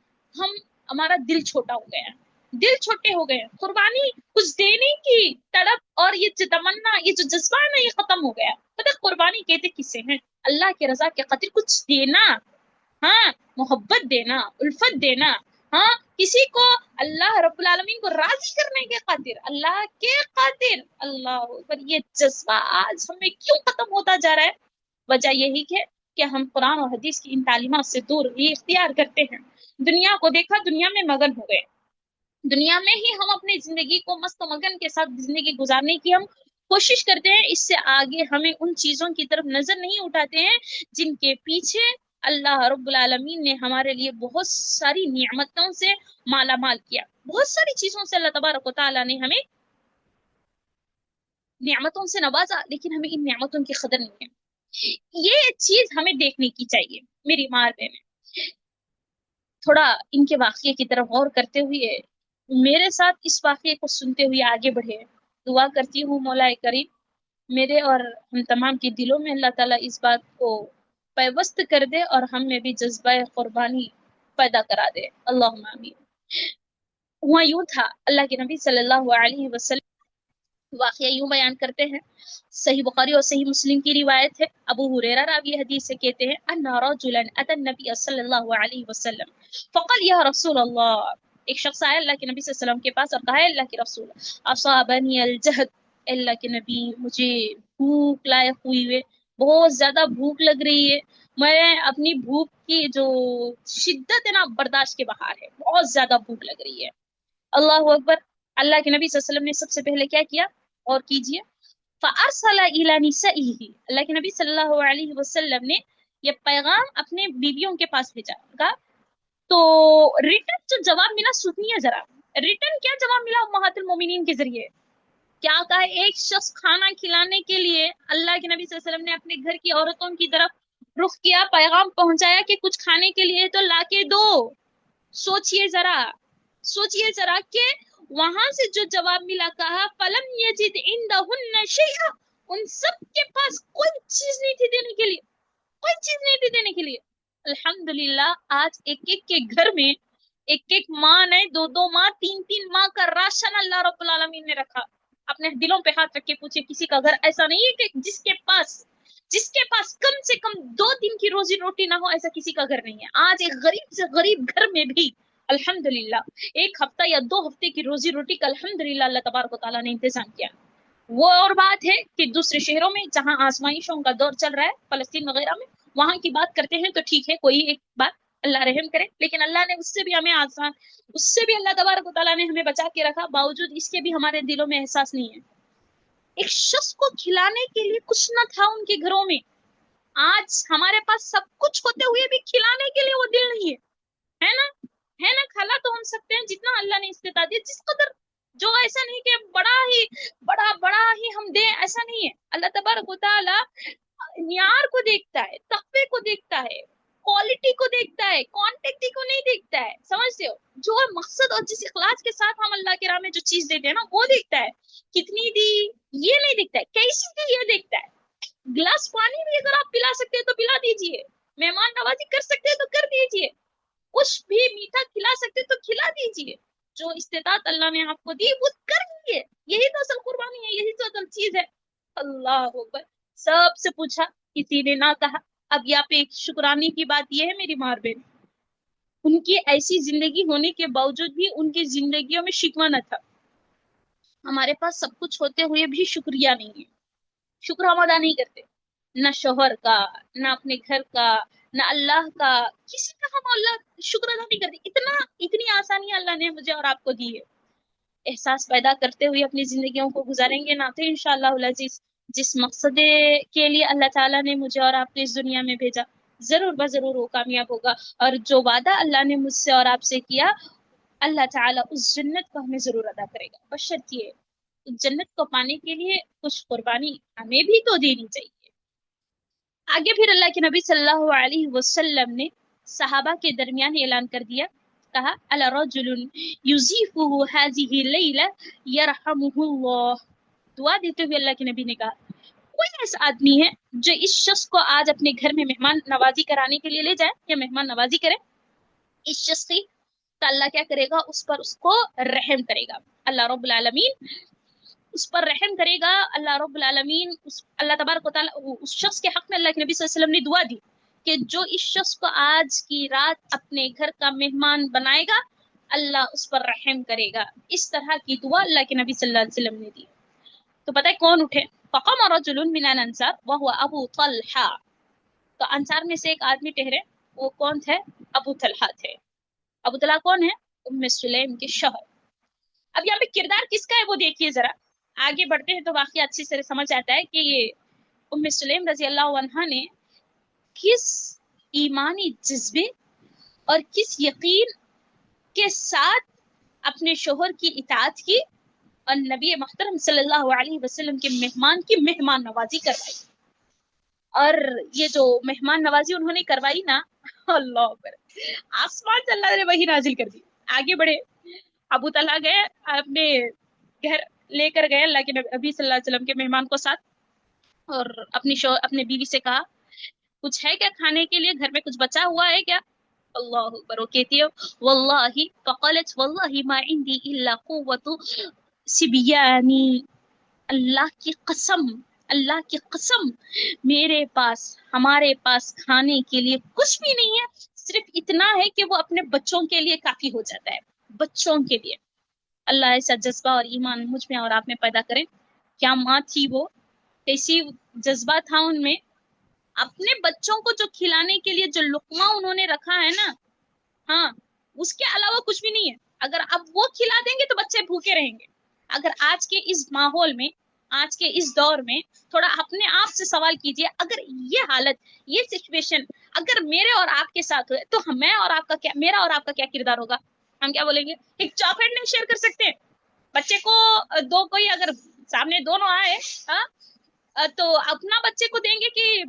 ہمارا دل چھوٹا ہو گیا ہے، دل چھوٹے ہو گئے ہیں. قربانی، کچھ دینے کی تڑپ اور یہ تمنا، یہ جو جذبہ ہے نا، یہ ختم ہو گیا. پتہ قربانی کہتے کسے ہیں؟ اللہ کی رضا کے خاطر کچھ دینا، ہاں، محبت دینا، الفت دینا، ہاں، کسی کو اللہ رب العالمین کو راضی کرنے کے خاطر، اللہ کے خاطر. اللہ پر یہ جذبہ آج ہمیں کیوں ختم ہوتا جا رہا ہے؟ وجہ یہی ہے کہ ہم قرآن اور حدیث کی ان تعلیمات سے دور ہی اختیار کرتے ہیں. دنیا کو دیکھا، دنیا میں مگن ہو گئے، دنیا میں ہی ہم اپنی زندگی کو مست و مگن کے ساتھ زندگی گزارنے کی ہم کوشش کرتے ہیں. اس سے آگے ہمیں ان چیزوں کی طرف نظر نہیں اٹھاتے ہیں جن کے پیچھے اللہ رب العالمین نے ہمارے لیے بہت ساری نعمتوں سے مالا مال کیا. بہت ساری چیزوں سے اللہ تبارک و تعالیٰ نے ہمیں نعمتوں سے نوازا، لیکن ہمیں ان نعمتوں کی قدر نہیں ہے. یہ چیز ہمیں دیکھنے کی چاہیے. میری مار بہن، تھوڑا ان کے واقعے کی طرف غور کرتے ہوئے میرے ساتھ اس واقعے کو سنتے ہوئے آگے بڑھے۔ دعا کرتی ہوں مولا کریم میرے اور ہم تمام کے دلوں میں اللہ تعالیٰ اس بات کو پیوست کر دے اور ہم میں بھی جذبہ قربانی پیدا کرا دے، اللہم آمین۔ ہوا یوں تھا، اللہ کے نبی صلی اللہ علیہ وسلم واقعہ یوں بیان کرتے ہیں، صحیح بخاری اور صحیح مسلم کی روایت ہے، ابو ہریرہ راوی حدیث سے کہتے ہیں ان رجلا اتى النبي صلی اللہ علیہ وسلم فقال یا رسول اللہ، ایک شخص آیا اللہ کے نبی صلی اللہ علیہ وسلم کے پاس اور کہا ہے اللہ کے رسول اصابنی الجہد، اللہ کے نبی مجھے بھوک لائق ہوئی ہے، بہت زیادہ بھوک لگ رہی ہے، میں اپنی بھوک کی جو شدت ہے نا برداشت کے باہر ہے، بہت زیادہ بھوک لگ رہی ہے۔ اللہ اکبر، اللہ کے نبی صلی اللہ علیہ وسلم نے سب سے پہلے کیا کیا اور کیجئے، فارسل الی نسائه، اللہ کے نبی صلی اللہ علیہ وسلم نے یہ پیغام اپنے بیویوں کے پاس بھیجا کا، تو ریٹن جو جواب ملا سنیے ذرا، ریٹن کیا جواب ملا امہات المومنین کے ذریعے، کیا کہا، ایک شخص کھانا کھلانے کے لیے اللہ کے نبی صلی اللہ علیہ وسلم نے اپنے گھر کی عورتوں کی طرف رخ کیا، پیغام پہنچایا کہ کچھ کھانے کے لیے تو لا کے دو۔ سوچئے ذرا کہ وہاں سے جو جواب ملا، کہا فلم یجد عندہن شیئا، ان سب کے پاس کوئی چیز نہیں تھی دینے کے لیے، کوئی چیز نہیں تھی دینے کے لیے۔ الحمدللہ آج ایک ایک کے گھر میں ایک ایک ماں نے، دو دو ماں، تین تین ماں کا راشن اللہ رب العالمین نے رکھا۔ اپنے دلوں پہ ہاتھ رکھ کے پوچھے، کسی کا گھر ایسا نہیں ہے کہ جس کے پاس کم سے کم 2 دن کی روزی روٹی نہ ہو، ایسا کسی کا گھر نہیں ہے۔ آج ایک غریب سے غریب گھر میں بھی الحمدللہ 1 ہفتہ یا 2 ہفتے کی روزی روٹی کا الحمدللہ اللہ تبارک و تعالیٰ نے انتظام کیا۔ وہ اور بات ہے کہ دوسرے شہروں میں جہاں آزمائشوں کا دور چل رہا ہے، فلسطین وغیرہ میں، وہاں کی بات کرتے ہیں تو ٹھیک ہے، کوئی ایک بات اللہ رحم کرے، لیکن اللہ نے اس سے بھی ہمیں آسان، اس سے بھی اللہ تبارک و تعالیٰ نے ہمیں بچا کے رکھا، باوجود اس کے بھی ہمارے دلوں میں احساس نہیں ہے۔ ایک شخص کو کھلانے کے لیے کچھ نہ تھا ان کے گھروں میں، آج ہمارے پاس سب کچھ ہوتے ہوئے بھی کھلانے کے لیے وہ دل نہیں ہے نا، ہے نا، کھلا تو ہم سکتے ہیں جتنا اللہ نے استطاعت دی جس قدر، جو ایسا نہیں کہ بڑا ہی ہم دیں، ایسا نہیں ہے۔ اللہ تبارک و تعالی معیار کو دیکھتا ہے، تقوی کو دیکھتا ہے، کوالٹی کو دیکھتا ہے، کوانٹٹی کو نہیں دیکھتا ہے، سمجھتے ہو، جو مقصد اور جس اخلاص کے ساتھ ہم اللہ کے راہ میں جو چیز دیتے ہیں نا وہ دیکھتا ہے، کتنی دی یہ نہیں دیکھتا ہے، کیسی دی یہ دیکھتا ہے۔ گلاس پانی بھی اگر آپ پلا سکتے ہیں تو پلا دیجئے، مہمان نوازی کر سکتے ہیں تو کر دیجئے، کچھ بھی میٹھا کھلا سکتے تو کھلا دیجئے، جو استطاعت اللہ نے آپ کو دی وہ کر دیجئے، یہی تو اصل قربانی ہے، یہی تو اصل چیز ہے۔ اللہ اکبر، سب سے پوچھا کسی نے نہ کہا۔ اب یہاں پہ ایک شکرانے کی بات یہ ہے میری مار بہن، ان کی ایسی زندگی ہونے کے باوجود بھی ان کی زندگیوں میں شکوہ نہ تھا۔ ہمارے پاس سب کچھ ہوتے ہوئے بھی شکریہ نہیں ہے، شکر ہم ادا نہیں کرتے، نہ شوہر کا، نہ اپنے گھر کا، نہ اللہ کا، کسی کا ہم اللہ شکر ادا نہیں کرتے۔ اتنی آسانی اللہ نے مجھے اور آپ کو دی ہے، احساس پیدا کرتے ہوئے اپنی زندگیوں کو گزاریں گے نا تو انشاءاللہ العزیز جس مقصد کے لیے اللہ تعالیٰ نے مجھے اور آپ کو اس دنیا میں بھیجا ضرور بضرور وہ کامیاب ہوگا، اور جو وعدہ اللہ نے مجھ سے اور آپ سے کیا اللہ تعالیٰ اس جنت کو ہمیں ضرور ادا کرے گا، بشرطیے جنت کو پانے کے لیے کچھ قربانی ہمیں بھی تو دینی چاہیے۔ آگے پھر اللہ کے نبی صلی اللہ علیہ وسلم نے صحابہ کے درمیان اعلان کر دیا، کہا الا رجل یضیفہ هذه الليلہ یرحمہ اللہ، دعا دیتے ہوئے اللہ کے نبی نے کہا کوئی ایسا آدمی ہے جو اس شخص کو آج اپنے گھر میں مہمان نوازی کرانے کے لیے لے جائے یا مہمان نوازی کرے، اس شخص کی تو اللہ کیا کرے گا، اس پر اس کو رحم کرے گا، اللہ رب العالمین اس پر رحم کرے گا، اللہ رب العالمین اللہ تبارک و تعالیٰ اس شخص کے حق میں اللہ کے نبی صلی اللہ علیہ وسلم نے دعا دی کہ جو اس شخص کو آج کی رات اپنے گھر کا مہمان بنائے گا اللہ اس پر رحم کرے گا۔ اس طرح کی دعا اللہ کے نبی صلی اللہ علیہ وسلم نے دی۔ تو پتہ ہے کون اٹھے، فقام رجل من الانصار وهو ابو طلحہ، تو انصار میں سے ایک آدمی ٹہرے، وہ کون تھے، ابو طلحہ تھے۔ ابو طلحہ کون ہے، ام سلیم کے شوہر۔ اب یہاں پہ کردار کس کا ہے وہ دیکھیے ذرا، آگے بڑھتے ہیں تو واقعہ اچھی طرح سمجھ آتا ہے کہ یہ ام سلیم رضی اللہ عنہا نے کس ایمانی جذبے اور کس یقین کے ساتھ اپنے شوہر کی اطاعت کی اور نبی محترم صلی اللہ علیہ وسلم کے مہمان کی مہمان نوازی کروائی۔ اور یہ جو مہمان نوازی انہوں نے کروائی نا، اللہ اکبر، آسمان سے اللہ نے وہی نازل کر دی. آگے بڑھے، ابو طلحہ گئے اپنے گھر، لے کر گئے اللہ کے نبی صلی اللہ علیہ وسلم کے مہمان کو ساتھ، اور اپنے بیوی سے کہا کچھ ہے کیا کھانے کے لیے، گھر میں کچھ بچا ہوا ہے کیا؟ اللہ اکبر، وہ کہتی ہے واللہ، فقالت واللہ ما عندي الا قوت سبیانی، اللہ کی قسم، اللہ کی قسم، میرے پاس، ہمارے پاس کھانے کے لیے کچھ بھی نہیں ہے، صرف اتنا ہے کہ وہ اپنے بچوں کے لیے کافی ہو جاتا ہے، بچوں کے لیے. اللہ ایسا جذبہ اور ایمان مجھ میں اور آپ میں پیدا کرے. کیا ماں تھی وہ، کیسی جذبہ تھا ان میں، اپنے بچوں کو جو کھلانے کے لیے جو لقمہ انہوں نے رکھا ہے نا، ہاں، اس کے علاوہ کچھ بھی نہیں ہے. اگر اب وہ کھلا دیں گے تو بچے بھوکے رہیں گے. اگر آج کے اس ماحول میں، آج کے اس دور میں، تھوڑا اپنے آپ سے سوال کیجئے، اگر یہ حالت، یہ سچویشن اگر میرے اور آپ کے ساتھ ہوئے تو میں اور آپ کا کیا، میرا اور آپ کا کیا کردار ہوگا؟ ہم کیا بولیں گے؟ ایک چاکلیٹ نہیں شیئر کر سکتے بچے کو؟ دو کوئی اگر سامنے دونوں آئے، ہاں، تو اپنا بچے کو دیں گے کہ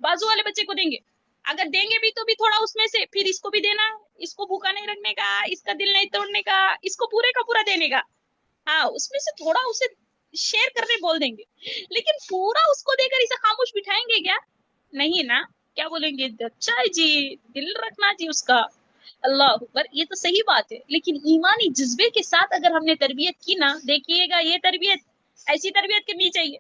بازو والے بچے کو دیں گے؟ اگر دیں گے بھی تو بھی تھوڑا اس میں سے پھر اس کو بھی دینا، اس کو بھوکا نہیں رکھنے کا، اس کا دل نہیں توڑنے کا، اس کو پورے کا پورا دینے کا. ہاں، اس میں سے تھوڑا اسے شیئر کرنے بول دیں گے، لیکن پورا اس کو دے کر اسے خاموش بٹھائیں گے کیا؟ نہیں نا. کیا بولیں گے؟ اچھا ہے جی، دل رکھنا جی اس کا. اللہ اکبر، یہ تو صحیح بات ہے، لیکن ایمانی جذبے کے ساتھ اگر ہم نے تربیت کی نا، دیکھیے گا یہ تربیت، ایسی تربیت کرنی چاہیے،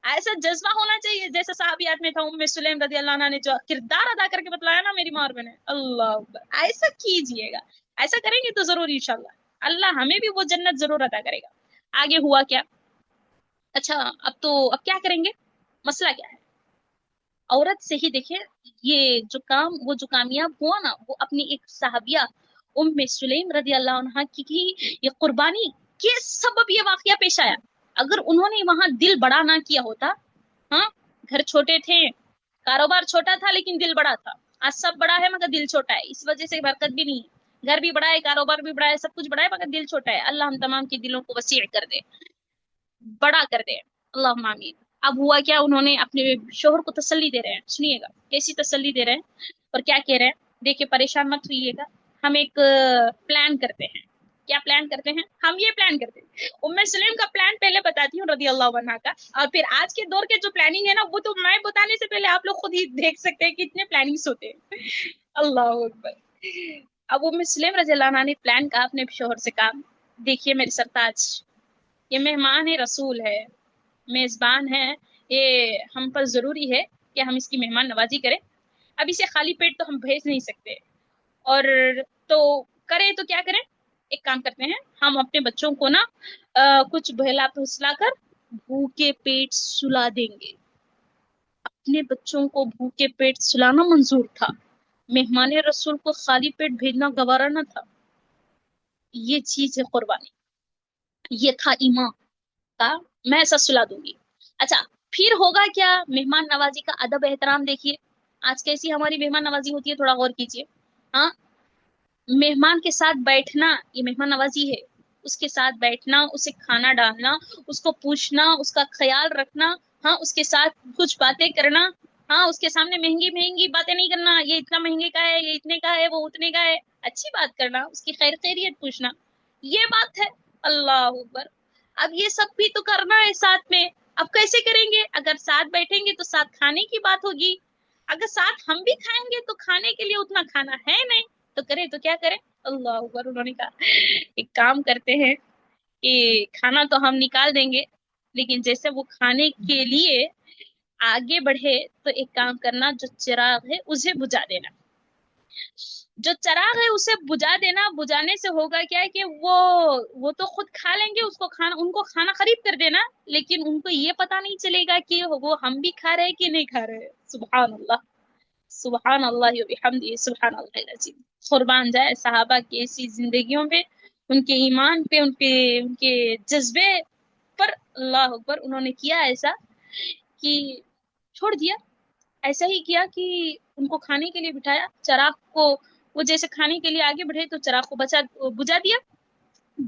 ایسا جذبہ ہونا چاہیے جیسا صحابیات میں تھا ام سلیم رضی اللہ عنہ نے جو کردار ادا کر کے بتلایا نا، میری ماں اور بہنیں، اللہ اکبر، ایسا کیجئے گا. ایسا کریں گے تو ضرور انشاءاللہ اللہ ہمیں بھی وہ جنت ضرور عطا کرے گا. آگے ہوا کیا؟ اچھا، اب کیا کریں گے؟ مسئلہ کیا ہے؟ عورت سے ہی دیکھیں، وہ جو کامیاب ہوا نا، وہ اپنی ایک صحابیہ ام سلیم رضی اللہ عنہ کی یہ قربانی کے سبب یہ واقعہ پیش آیا. اگر انہوں نے وہاں دل بڑا نہ کیا ہوتا، ہاں، گھر چھوٹے تھے، کاروبار چھوٹا تھا لیکن دل بڑا تھا. آج سب بڑا ہے مگر دل چھوٹا ہے، اس وجہ سے برکت بھی نہیں ہے. گھر بھی بڑا ہے، کاروبار بھی بڑا ہے، سب کچھ بڑا ہے مگر دل چھوٹا ہے. اللہ ہم تمام کے دلوں کو وسیع کر دے، بڑا کر دے، اللہم آمین. اب ہوا کیا، انہوں نے اپنے شوہر کو تسلی دے رہے ہیں، سنیے گا کیسی تسلی دے رہے ہیں اور کیا کہہ رہے ہیں. دیکھیں، پریشان مت ہوئیے گا، ہم ایک پلان کرتے ہیں. کیا پلان کرتے ہیں؟ ہم یہ پلان کرتے ہیں، ام سلیم کا پلان پہلے بتاتی ہوں رضی اللہ عنہا کا، اور پھر آج کے دور کے جو پلاننگ ہے نا، وہ تو میں بتانے سے پہلے آپ لوگ خود ہی دیکھ سکتے ہیں کہ اتنے پلاننگز ہوتے ہیں. اللہ اکبر. اب ام سلیم رضی اللہ عنہا نے پلان کہا، اپنے شوہر سے کہا دیکھیے میرے سرتاج، یہ مہمان ہے، رسول ہے، میزبان ہے، یہ ہم پر ضروری ہے کہ ہم اس کی مہمان نوازی کریں. اب اسے خالی پیٹ تو ہم بھیج نہیں سکتے، اور تو کریں تو کیا کریں؟ ایک کام کرتے ہیں، ہم اپنے بچوں کو نا کچھ بہلا پھسلا کر بھوکے پیٹ سلا دیں گے. اپنے بچوں کو بھوکے پیٹ سلانا منظور تھا، مہمان رسول کو خالی پیٹ بھیجنا گوارا نہ تھا. یہ چیز ہے قربانی، یہ تھا ایمان کا، میں ایسا سلا دوں گی. اچھا، پھر ہوگا کیا؟ مہمان نوازی کا ادب احترام دیکھیے، آج کیسی ہماری مہمان نوازی ہوتی ہے، تھوڑا غور کیجیے. ہاں، مہمان کے ساتھ بیٹھنا یہ مہمان نوازی ہے. اس کے ساتھ بیٹھنا، اسے کھانا ڈالنا، اس کو پوچھنا، اس کا خیال رکھنا، ہاں، اس کے ساتھ کچھ باتیں کرنا، ہاں، اس کے سامنے مہنگی مہنگی باتیں نہیں کرنا، یہ اتنا مہنگے کا ہے، یہ اتنے کا ہے، وہ اتنے کا ہے. اچھی بات کرنا، اس کی خیر خیریت پوچھنا، یہ بات ہے. اللہ اکبر. اب یہ سب بھی تو کرنا ہے ساتھ میں. اب کیسے کریں گے؟ اگر ساتھ بیٹھیں گے تو ساتھ کھانے کی بات ہوگی، اگر ساتھ ہم بھی کھائیں گے تو کھانے کے لیے اتنا کھانا ہے نہیں، تو کریں تو کیا کریں؟ اللہ اکبر. انہوں نے کہا ایک کام کرتے ہیں کہ کھانا تو ہم نکال دیں گے، لیکن جیسے وہ کھانے کے لیے آگے بڑھے تو ایک کام کرنا، جو چراغ ہے اسے بجھا دینا. جو چراغ ہے اسے بجھا دینا. بجھانے سے ہوگا کیا ہے کہ وہ تو خود کھا لیں گے، ان کو کھانا قریب کر دینا، لیکن ان کو یہ پتا نہیں چلے گا کہ وہ ہم بھی کھا رہے کہ نہیں کھا رہے. سبحان اللہ، سبحان اللہ و بحمدہ، سبحان اللہ العظیم. قربان جائے صحابہ کی ایسی زندگیوں پہ، ان کے ایمان پہ، ان کے جذبے پر. اللہ اکبر. انہوں نے کیا ایسا کہ چھوڑ دیا، ایسا ہی کیا کہ ان کو کھانے کے لیے بٹھایا، چراغ کو وہ جیسے کھانے کے لیے آگے بڑھے تو چراغ کو بجھا دیا.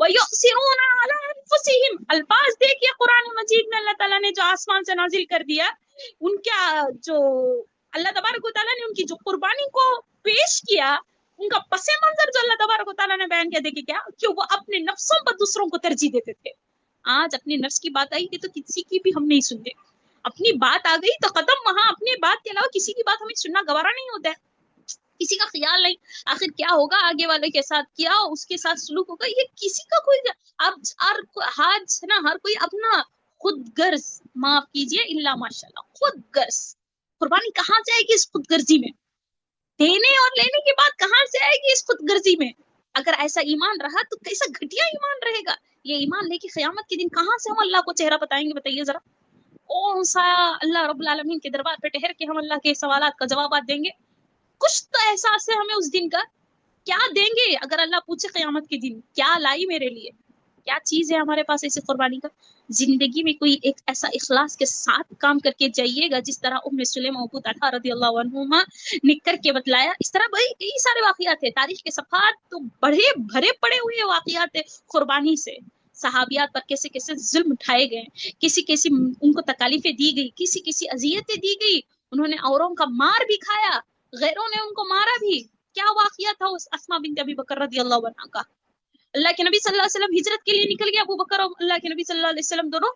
وَيُؤْثِرُونَ عَلَىٰ أَنفُسِهِمْ، الفاظ دیکھیے قرآن مجید میں اللہ تعالیٰ نے جو آسمان سے نازل کر دیا، ان کا جو اللہ تبارک و تعالیٰ نے ان کی جو قربانی کو پیش کیا، ان کا پس منظر جو اللہ تبارک و تعالیٰ نے بیان کیا، دیکھیں کیا کہ وہ اپنے نفسوں پر دوسروں کو ترجیح دیتے تھے۔ آج اپنے نفس کی بات آئی تھی تو کسی کی بھی ہم نہیں سنتے، اپنی بات آ گئی تو قدم وہاں، اپنی بات کے علاوہ کسی کی بات ہمیں سننا گوارا نہیں ہوتا ہے، کسی کا خیال نہیں آخر کیا ہوگا آگے والے کے ساتھ، کیا اس کے ساتھ سلوک ہوگا، یہ کسی کا کوئی اب آج نا ہر کوئی اپنا خود غرض، معاف کیجئے الا ماشاءاللہ، خود غرض، قربانی کہاں جائے گی اس خود غرضی میں؟ دینے اور لینے کے بعد کہاں سے آئے گی اس خود غرضی میں؟ اگر ایسا ایمان رہا تو کیسا گھٹیا ایمان رہے گا یہ ایمان لے کے قیامت کے دن کہاں سے ہم اللہ کو چہرہ بتائیں گے؟ بتائیے ذرا، کون سا اللہ رب العالمین کے دربار پہ ٹھہر کے ہم اللہ کے سوالات کا جوابات دیں گے؟ کچھ تو احساس ہے ہمیں اس دن کا، کیا دیں گے اگر اللہ پوچھے قیامت کے دن کیا لائی میرے لیے، کیا چیز ہے ہمارے پاس ایسی قربانی کا؟ زندگی میں کوئی ایک ایسا اخلاص کے ساتھ کام کر کے جائیے گا جس طرح ام سلیم ابو طلحہ رضی اللہ عنہما نے کر کے بتلایا، اس طرح بھائی کئی سارے واقعات ہیں، تاریخ کے صفحات تو بڑے بھرے پڑے ہوئے واقعات ہیں قربانی سے، صحابیات پر کیسے کیسے ظلم اٹھائے گئے، کسی کسی ان کو تکالیفیں دی گئی، کسی کسی اذیتیں دی گئی، انہوں نے اوروں کا مار بھی کھایا، غیروں نے ان کو مارا بھی۔ کیا واقعہ تھا اس اسماء بنت ابی بکر رضی اللہ عنہا کا؟ اللہ کے نبی صلی اللہ علیہ وسلم ہجرت کے لیے نکل گیا، ابو بکر اور اللہ کے نبی صلی اللہ علیہ وسلم دونوں،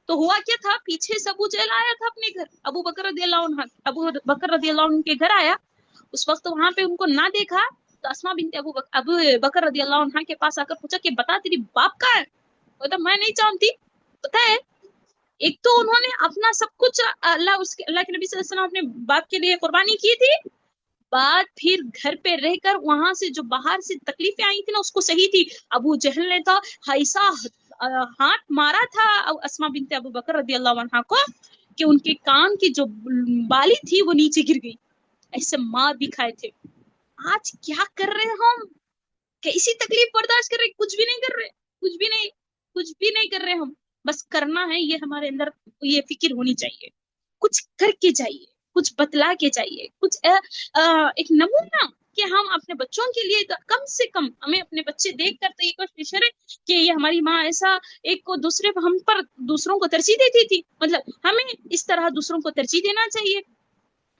تو ہوا کیا تھا، پیچھے سے ابو جہل آیا تھا اپنے گھر، ابو بکر رضی اللہ عنہ کے گھر آیا، اس وقت وہاں پہ ان کو نہ دیکھا تو اسماء بنت ابو بکر رضی اللہ عنہ کے پاس آ کر پوچھا کہ بتا تیری باپ کا ہے؟ تو میں نہیں جانتی، پتہ ہے ایک تو انہوں نے اپنا سب کچھ اللہ کے نبی صلی اللہ علیہ وسلم اپنے باپ کے لیے قربانی کی تھی، بعد پھر گھر پہ رہ کر وہاں سے جو باہر سے تکلیفیں آئی تھی نا اس کو صحیح تھی، ابو جہل نے تو ایسا ہاتھ مارا تھا اسماء بنت ابو بکر رضی اللہ عنہا کو کہ ان کے کان کی جو بالی تھی وہ نیچے گر گئی، ایسے مار بھی کھائے تھے۔ آج کیا کر رہے ہم؟ کیسی تکلیف برداشت کر رہے؟ کچھ بھی نہیں کر رہے، کچھ بھی نہیں کر رہے ہم، بس کرنا ہے، یہ ہمارے اندر یہ فکر ہونی چاہیے، کچھ کر کے جائیے، کچھ بتلا کے جائیے، کچھ ایک نمونہ کہ ہم اپنے بچوں کے لیے کم سے کم، ہمیں اپنے بچے دیکھ کر تو یہ کوشش کریں کہ یہ ہماری ماں ایسا ایک کو دوسرے ہم پر دوسروں کو ترجیح دیتی تھی، مطلب ہمیں اس طرح دوسروں کو ترجیح دینا چاہیے۔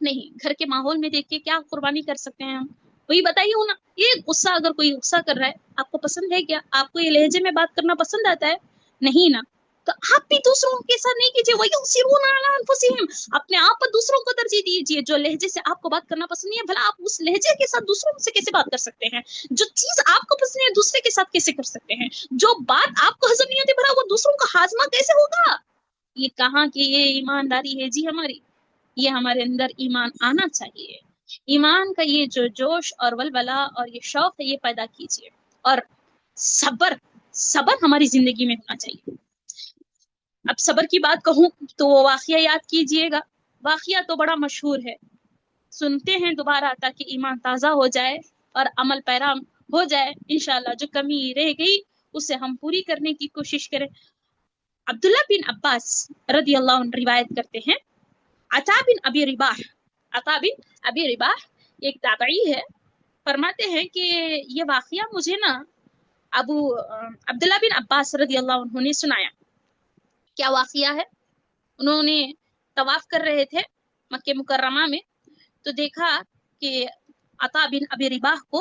نہیں، گھر کے ماحول میں دیکھ کے کیا قربانی کر سکتے ہیں ہم؟ وہی بتائیے نا، یہ غصہ، اگر کوئی غصہ کر رہا ہے آپ کو پسند ہے کیا؟ آپ کو یہ لہجے میں بات کرنا پسند آتا ہے؟ نہیں نا، تو آپ بھی دوسروں کے ساتھ نہیں کیجیے، وَيُؤْثِرُونَ عَلَىٰ أَنفُسِهِمْ، اپنے آپ پر دوسروں کو ترجیح دیجیے، جو لہجے سے آپ کو بات کرنا پسند نہیں ہے بھلا آپ اس لہجے کے ساتھ دوسروں سے کیسے بات کر سکتے ہیں؟ جو چیز آپ کو پسند ہے دوسرے کے ساتھ کیسے کر سکتے ہیں؟ جو بات آپ کو ہضم نہیں ہوتی بھلا وہ دوسروں کا ہاضمہ کیسے ہوگا؟ یہ کہاں کی یہ ایمانداری ہے جی ہماری؟ یہ ہمارے اندر ایمان آنا چاہیے، ایمان کا یہ جو جوش اور ولولہ اور یہ شوق ہے یہ پیدا کیجیے، اور صبر ہماری زندگی میں ہونا چاہیے۔ اب صبر کی بات کہوں تو وہ واقعہ یاد کیجئے گا، واقعہ تو بڑا مشہور ہے، سنتے ہیں دوبارہ تاکہ ایمان تازہ ہو جائے اور عمل پیرا ہو جائے، انشاءاللہ جو کمی رہ گئی اسے ہم پوری کرنے کی کوشش کریں۔ عبداللہ بن عباس رضی اللہ عنہ روایت کرتے ہیں، عطا بن ابی رباح ایک تابعی ہے، فرماتے ہیں کہ یہ واقعہ مجھے نا عبداللہ بن عباس رضی اللہ عنہ نے سنایا۔ کیا واقعہ ہے؟ انہوں نے طواف کر رہے تھے مکہ مکرمہ میں، تو دیکھا کہ عطا بن ابی رباح کو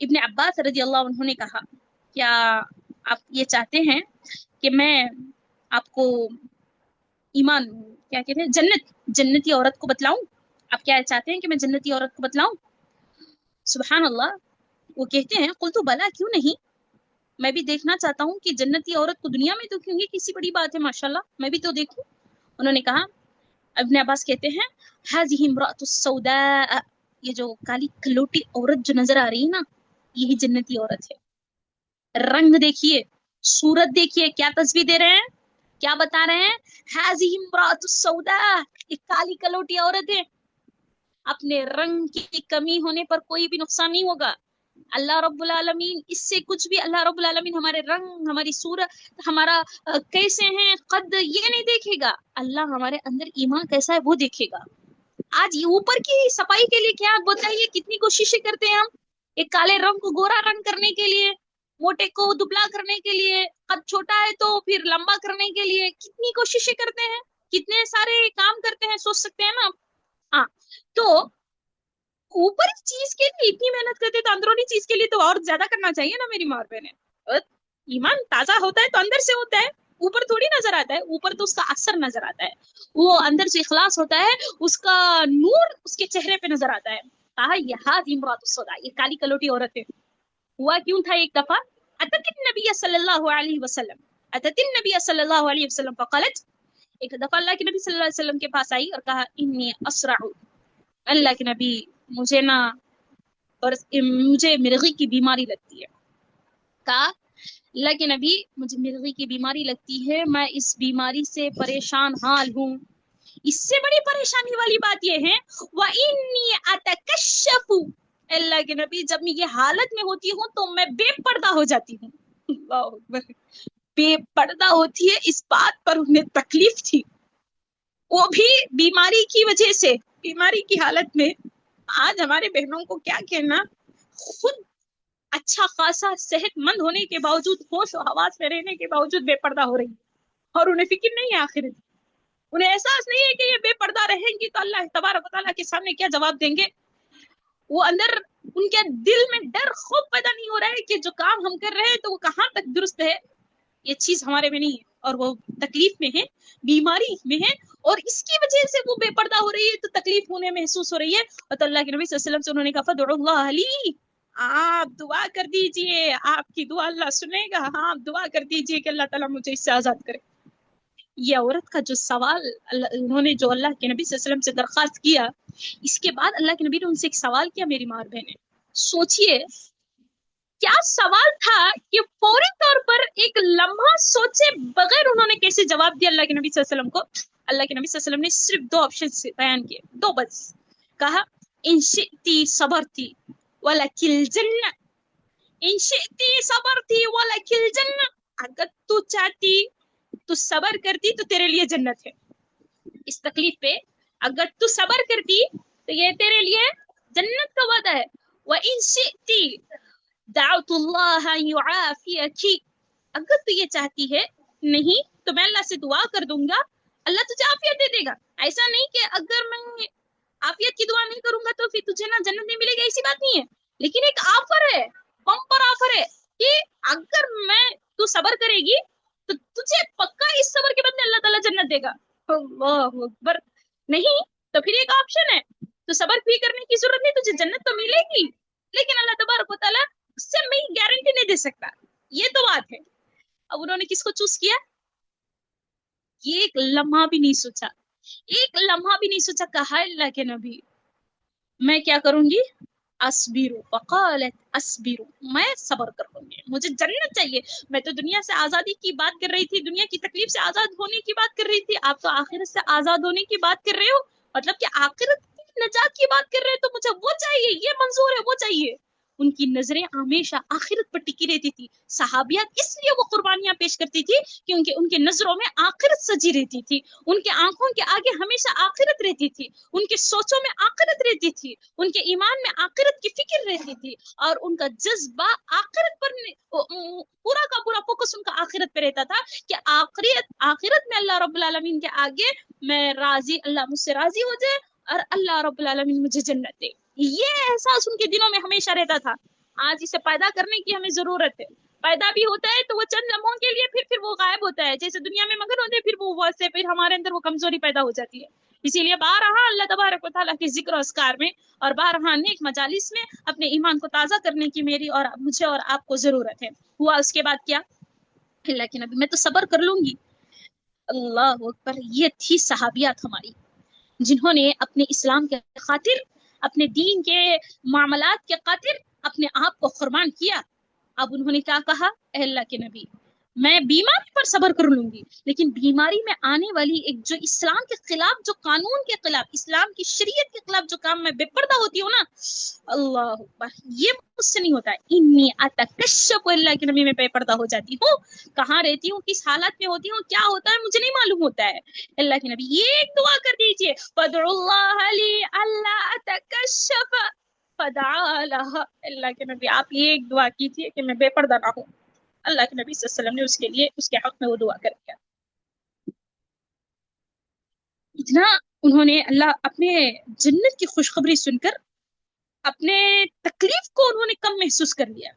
ابن عباس رضی اللہ عنہ نے کہا، کیا آپ یہ چاہتے ہیں کہ میں آپ کو ایمان کیا کہتے ہیں جنتی عورت کو بتلاؤں؟ آپ کیا چاہتے ہیں کہ میں جنتی عورت کو بتلاؤں؟ سبحان اللہ، وہ کہتے ہیں قلت بلا، کیوں نہیں، میں بھی دیکھنا چاہتا ہوں کہ جنتی عورت کو دنیا میں تو کیوں گی، کسی بڑی بات ہے ماشاءاللہ، میں بھی تو دیکھوں۔ انہوں نے کہا، ابن عباس کہتے ہیں هذه امرأة السوداء، یہ جو کالی کلوٹی عورت جو نظر آ رہی ہے نا یہی جنتی عورت ہے۔ رنگ دیکھیے، صورت دیکھیے، کیا تصویر دے رہے ہیں، کیا بتا رہے ہیں، هذه امرأة السوداء، ایک کالی کلوٹی عورت ہے، اپنے رنگ کی کمی ہونے پر کوئی بھی نقصان نہیں ہوگا، اللہ رب العالمین اس سے کچھ بھی، اللہ رب العالمین ہمارے رنگ، ہماری صورت، ہمارا کیسے ہیں قد، یہ نہیں دیکھے گا، اللہ ہمارے اندر ایمان کیسا ہے وہ دیکھے گا۔ آج یہ اوپر کی صفائی کے لیے کیا بتائیے کتنی کوششیں کرتے ہیں ہم ایک کالے رنگ کو گورا رنگ کرنے کے لیے، موٹے کو دبلا کرنے کے لیے، قد چھوٹا ہے تو پھر لمبا کرنے کے لیے کتنی کوششیں کرتے ہیں، کتنے سارے کام کرتے ہیں، سوچ سکتے ہیں نا. ہاں تو اوپر چیز کے لیے اتنی محنت کرتے تو اندرونی چیز کے لیے تو اور زیادہ کرنا چاہیے نا میری ماں بہنیں. ایمان تازہ ہوتا ہے تو اندر سے ہوتا ہے، اوپر تھوڑی نظر آتا ہے. اوپر تو اس کا اثر نظر آتا ہے، وہ اندر سے اخلاص ہوتا ہے، اس کا نور اس کے چہرے پہ نظر آتا ہے. کہا یہ امراۃ السودا، یہ کالی کلوٹی عورت ہے. ہوا کیوں تھا ایک دفعہ، اتت النبی صلی اللہ علیہ وسلم، اتت النبی صلی اللہ علیہ وسلم فقالت، ایک دفعہ اللہ کے نبی صلی اللہ علیہ وسلم کے پاس آئی اور کہا انی اسرع، اللہ کے نبی مجھے نا اور مجھے مرغی کی بیماری لگتی ہے. کہا اللہ کے نبی مجھے مرغی کی بیماری لگتی ہے، میں اس بیماری سے پریشان حال ہوں. اس سے بڑی پریشانی والی بات یہ ہے وَإِنِّي أَتَكَشَّفُ، اللہ کے نبی جب میں یہ حالت میں ہوتی ہوں تو میں بے پردہ ہو جاتی ہوں. اللہ اکبر، بے پردہ ہوتی ہے، اس بات پر انہیں تکلیف تھی، وہ بھی بیماری کی وجہ سے، بیماری کی حالت میں. آج ہمارے بہنوں کو کیا کہنا، خود اچھا خاصا صحت مند ہونے کے باوجود، ہوش و حواس میں رہنے کے باوجود بے پردہ ہو رہی ہے، اور انہیں فکر نہیں ہے آخرت، انہیں احساس نہیں ہے کہ یہ بے پردہ رہیں گی تو اللہ تبارک و تعالیٰ کے سامنے کیا جواب دیں گے. وہ اندر ان کے دل میں ڈر خوف پیدا نہیں ہو رہا ہے کہ جو کام ہم کر رہے ہیں تو وہ کہاں تک درست ہے. یہ چیز ہمارے میں نہیں ہے، اور وہ تکلیف میں ہے، بیماری میں ہے، اور اس کی وجہ سے وہ بے پردہ ہو رہی ہے تو تکلیف ہونے محسوس ہو رہی ہے. اور تو اللہ کے نبی صلی اللہ علیہ وسلم سے انہوں نے کہا فدعوا اللہ لی، آپ دعا کر دیجئے، آپ کی دعا اللہ سنے گا. ہاں آپ دعا کر دیجئے کہ اللہ تعالیٰ مجھے اس سے آزاد کرے. یہ عورت کا جو سوال انہوں نے جو اللہ کے نبی صلی اللہ علیہ وسلم سے درخواست کیا، اس کے بعد اللہ کے نبی نے ان سے ایک سوال کیا. میری ماں اور بہنیں سوچئے کیا سوال تھا کہ فوری طور پر ایک لمحہ سوچے بغیر انہوں نے کیسے جواب دیا اللہ کے نبی صلی اللہ علیہ وسلم کو. اللہ کے نبی صلی اللہ علیہ وسلم نے صرف دو آپشن بیان کیے، دو بس. کہا ان شئتی صبرتی ولک الجنہ، ان شئتی صبرتی ولک الجنہ، اگر تو چاہتی تو صبر کرتی تو تیرے لیے جنت ہے. اس تکلیف پہ اگر تو صبر کرتی تو یہ تیرے لیے جنت کا وعدہ ہے. وَإِن شِئْتِ دعوت اللہ یعافیک، اگر تو یہ چاہتی ہے نہیں تو میں اللہ سے دعا کر دوں گا، اللہ تجھے عافیت دے دے گا. ایسا نہیں کہ اگر میں عافیت کی دعا نہیں کروں گا تو پھر تجھے نا جنت نہیں ملے گی، ایسی بات نہیں ہے. لیکن ایک آفر ہے، بمپر آفر ہے کہ اگر میں تو صبر کرے گی تو تجھے پکا اس صبر کے بدلے اللہ تعالیٰ جنت دے گا. اللہ اکبر. نہیں تو پھر ایک آپشن ہے، تو صبر بھی کرنے کی ضرورت نہیں، تجھے جنت تو ملے گی لیکن اللہ تبارک و تعالیٰ اس سے میں گارنٹی نہیں دے سکتا. یہ تو بات ہے. اب انہوں نے کس کو چوز کیا؟ یہ ایک لمحہ بھی نہیں سوچا، ایک لمحہ بھی نہیں سوچا. کہا اللہ کے نبی میں کیا کروں گی، اصبرو، فقالت اصبرو، میں صبر کر لوں گی، مجھے جنت چاہیے. میں تو دنیا سے آزادی کی بات کر رہی تھی، دنیا کی تکلیف سے آزاد ہونے کی بات کر رہی تھی، آپ تو آخرت سے آزاد ہونے کی بات کر رہے ہو، مطلب کہ آخرت کی نجات کی بات کر رہے ہو، تو مجھے وہ چاہیے، یہ منظور ہے، وہ چاہیے. ان کی نظریں ہمیشہ آخرت پر ٹکی رہتی تھی. صحابیات اس لیے وہ قربانیاں پیش کرتی تھی کیونکہ ان کے نظروں میں آخرت سجی رہتی تھی، ان کے آنکھوں کے آگے ہمیشہ آخرت رہتی تھی، ان کے سوچوں میں آخرت رہتی تھی، ان کے ایمان میں آخرت کی فکر رہتی تھی، اور ان کا جذبہ آخرت پر پورا کا پورا فوکس ان کا آخرت پہ رہتا تھا کہ آخرت میں اللہ رب العالمین کے آگے میں راضی، اللہ مجھ سے راضی ہو جائے اور اللہ رب العالمین مجھے جنت دے. یہ احساس ان کے دلوں میں ہمیشہ رہتا تھا. آج اسے پیدا کرنے کی ہمیں ضرورت ہے. پیدا بھی ہوتا ہے تو وہ چند لمحوں کے لیے پھر وہ غائب ہوتا ہے، جیسے دنیا میں مگن ہوتے ہیں، پھر وہ ویسے پھر ہمارے اندر وہ کمزوری پیدا ہو جاتی ہے. اسی لیے بارہا اللہ تبارک و تعالیٰ کے ذکر و اذکار میں اور بارہا نیک مجالس میں اپنے ایمان کو تازہ کرنے کی میری اور مجھے اور آپ کو ضرورت ہے. ہوا اس کے بعد کیا، اللہ کے نبی میں تو صبر کر لوں گی. اللہ اکبر. یہ تھی صحابیات ہماری جنہوں نے اپنے اسلام کے خاطر، اپنے دین کے معاملات کے خاطر اپنے آپ کو قربان کیا. اب انہوں نے کیا کہا، اے اللہ کے نبی میں بیماری پر صبر کر لوں گی، لیکن بیماری میں آنے والی ایک جو اسلام کے خلاف، جو قانون کے خلاف، اسلام کی شریعت کے خلاف جو کام میں بے پردہ ہوتی ہوں نا، اللہ اکبر، یہ مجھ سے نہیں ہوتا ہے. انی اتکشف، اللہ کے نبی میں بے پردہ ہو جاتی ہوں. کہاں رہتی ہوں، کس حالت میں ہوتی ہوں، کیا ہوتا ہے مجھے نہیں معلوم ہوتا ہے. اللہ کے نبی یہ ایک دعا کر دیجئے، فدعوا اللہ لی اللہ اتکشف، فدعا لها، اللہ کے نبی آپ یہ ایک دعا کیجیے کہ میں بے پردہ نہ ہوں. اللہ کے نبی صلی اللہ علیہ وسلم نے اس کے لیے اس کے حق میں وہ دعا کر دیا. اتنا انہوں نے اللہ اپنے جنت کی خوشخبری سن کر اپنے تکلیف کو انہوں نے کم محسوس کر لیا.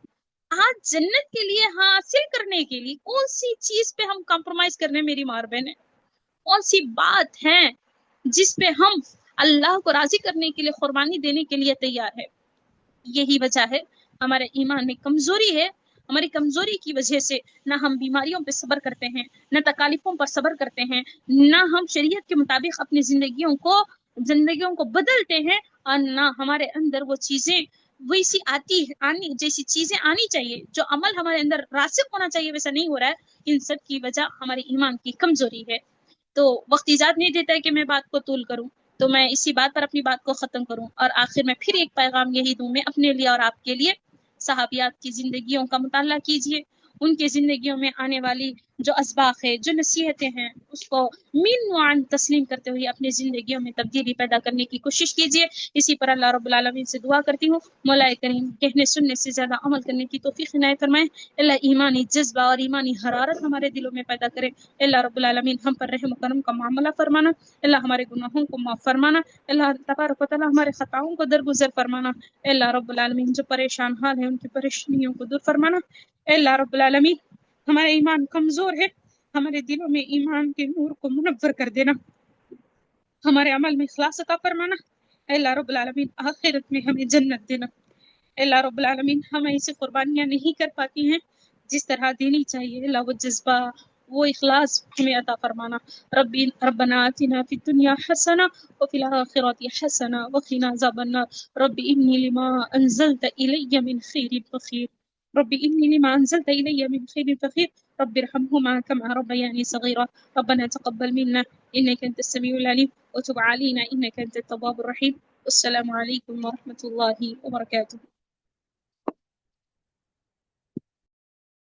آج جنت کے لیے حاصل کرنے کے لیے کون سی چیز پہ ہم کمپرومائز کرنے میری مار بہن ہے؟ کون سی بات ہے جس پہ ہم اللہ کو راضی کرنے کے لیے قربانی دینے کے لیے تیار ہے؟ یہی وجہ ہے ہمارے ایمان میں کمزوری ہے. ہماری کمزوری کی وجہ سے نہ ہم بیماریوں پہ صبر کرتے ہیں، نہ تکالیفوں پر صبر کرتے ہیں، نہ ہم شریعت کے مطابق اپنی زندگیوں کو بدلتے ہیں، اور نہ ہمارے اندر وہ چیزیں ویسی آنی جیسی چیزیں آنی چاہیے، جو عمل ہمارے اندر راسخ ہونا چاہیے ویسا نہیں ہو رہا ہے. ان سب کی وجہ ہمارے ایمان کی کمزوری ہے. تو وقت اجازت نہیں دیتا ہے کہ میں بات کو طول کروں، تو میں اسی بات پر اپنی بات کو ختم کروں. اور آخر میں پھر ایک پیغام یہی دوں میں اپنے لیے اور آپ کے لیے، صحابیات کی زندگیوں کا مطالعہ کیجیے. ان کی زندگیوں میں آنے والی جو اسباق ہے، جو نصیحتیں ہیں، اس کو مین نوعاً تسلیم کرتے ہوئے اپنی زندگیوں میں تبدیلی پیدا کرنے کی کوشش کیجیے. اسی پر اللہ رب العالمین سے دعا کرتی ہوں مولا کریم کہنے سننے سے زیادہ عمل کرنے کی توفیق عنایت فرمائے. اللہ ایمانی جذبہ اور ایمانی حرارت ہمارے دلوں میں پیدا کرے. اللہ رب العالمین ہم پر رحم و کرم کا معاملہ فرمانا. اللہ ہمارے گناہوں کو معاف فرمانا. اللہ تبارک و تعالی ہمارے خطاؤں کو درگزر فرمانا. اللہ رب العالمین جو پریشان حال ہیں ان کی پریشانیوں کو دور فرمانا. اللہ رب العالمین ہمارا ایمان کمزور ہے، ہمارے دلوں میں ایمان کے نور کو منور کر دینا، ہمارے عمل میں اخلاص عطا فرمانا. اللہ رب العالمین آخرت میں ہمیں جنت دینا. اللہ رب العالمین ہم ایسی قربانیاں نہیں کر پاتی ہیں جس طرح دینی چاہیے. اللہ وہ جذبہ، وہ اخلاص ہمیں عطا فرمانا. ربنا آتنا فی الدنیا حسنہ وفی الآخرۃ حسنہ وقنا عذاب النار. رب انی لما انزلت الی من خیر فقیر. رب انی لما انزلت الی من خیر فقیر. رب ارحمهما كما ربياني صغيرا. ربنا تقبل منا انك انت السميع العليم وتب علينا انك انت التواب الرحيم. السلام عليكم ورحمة الله وبركاته.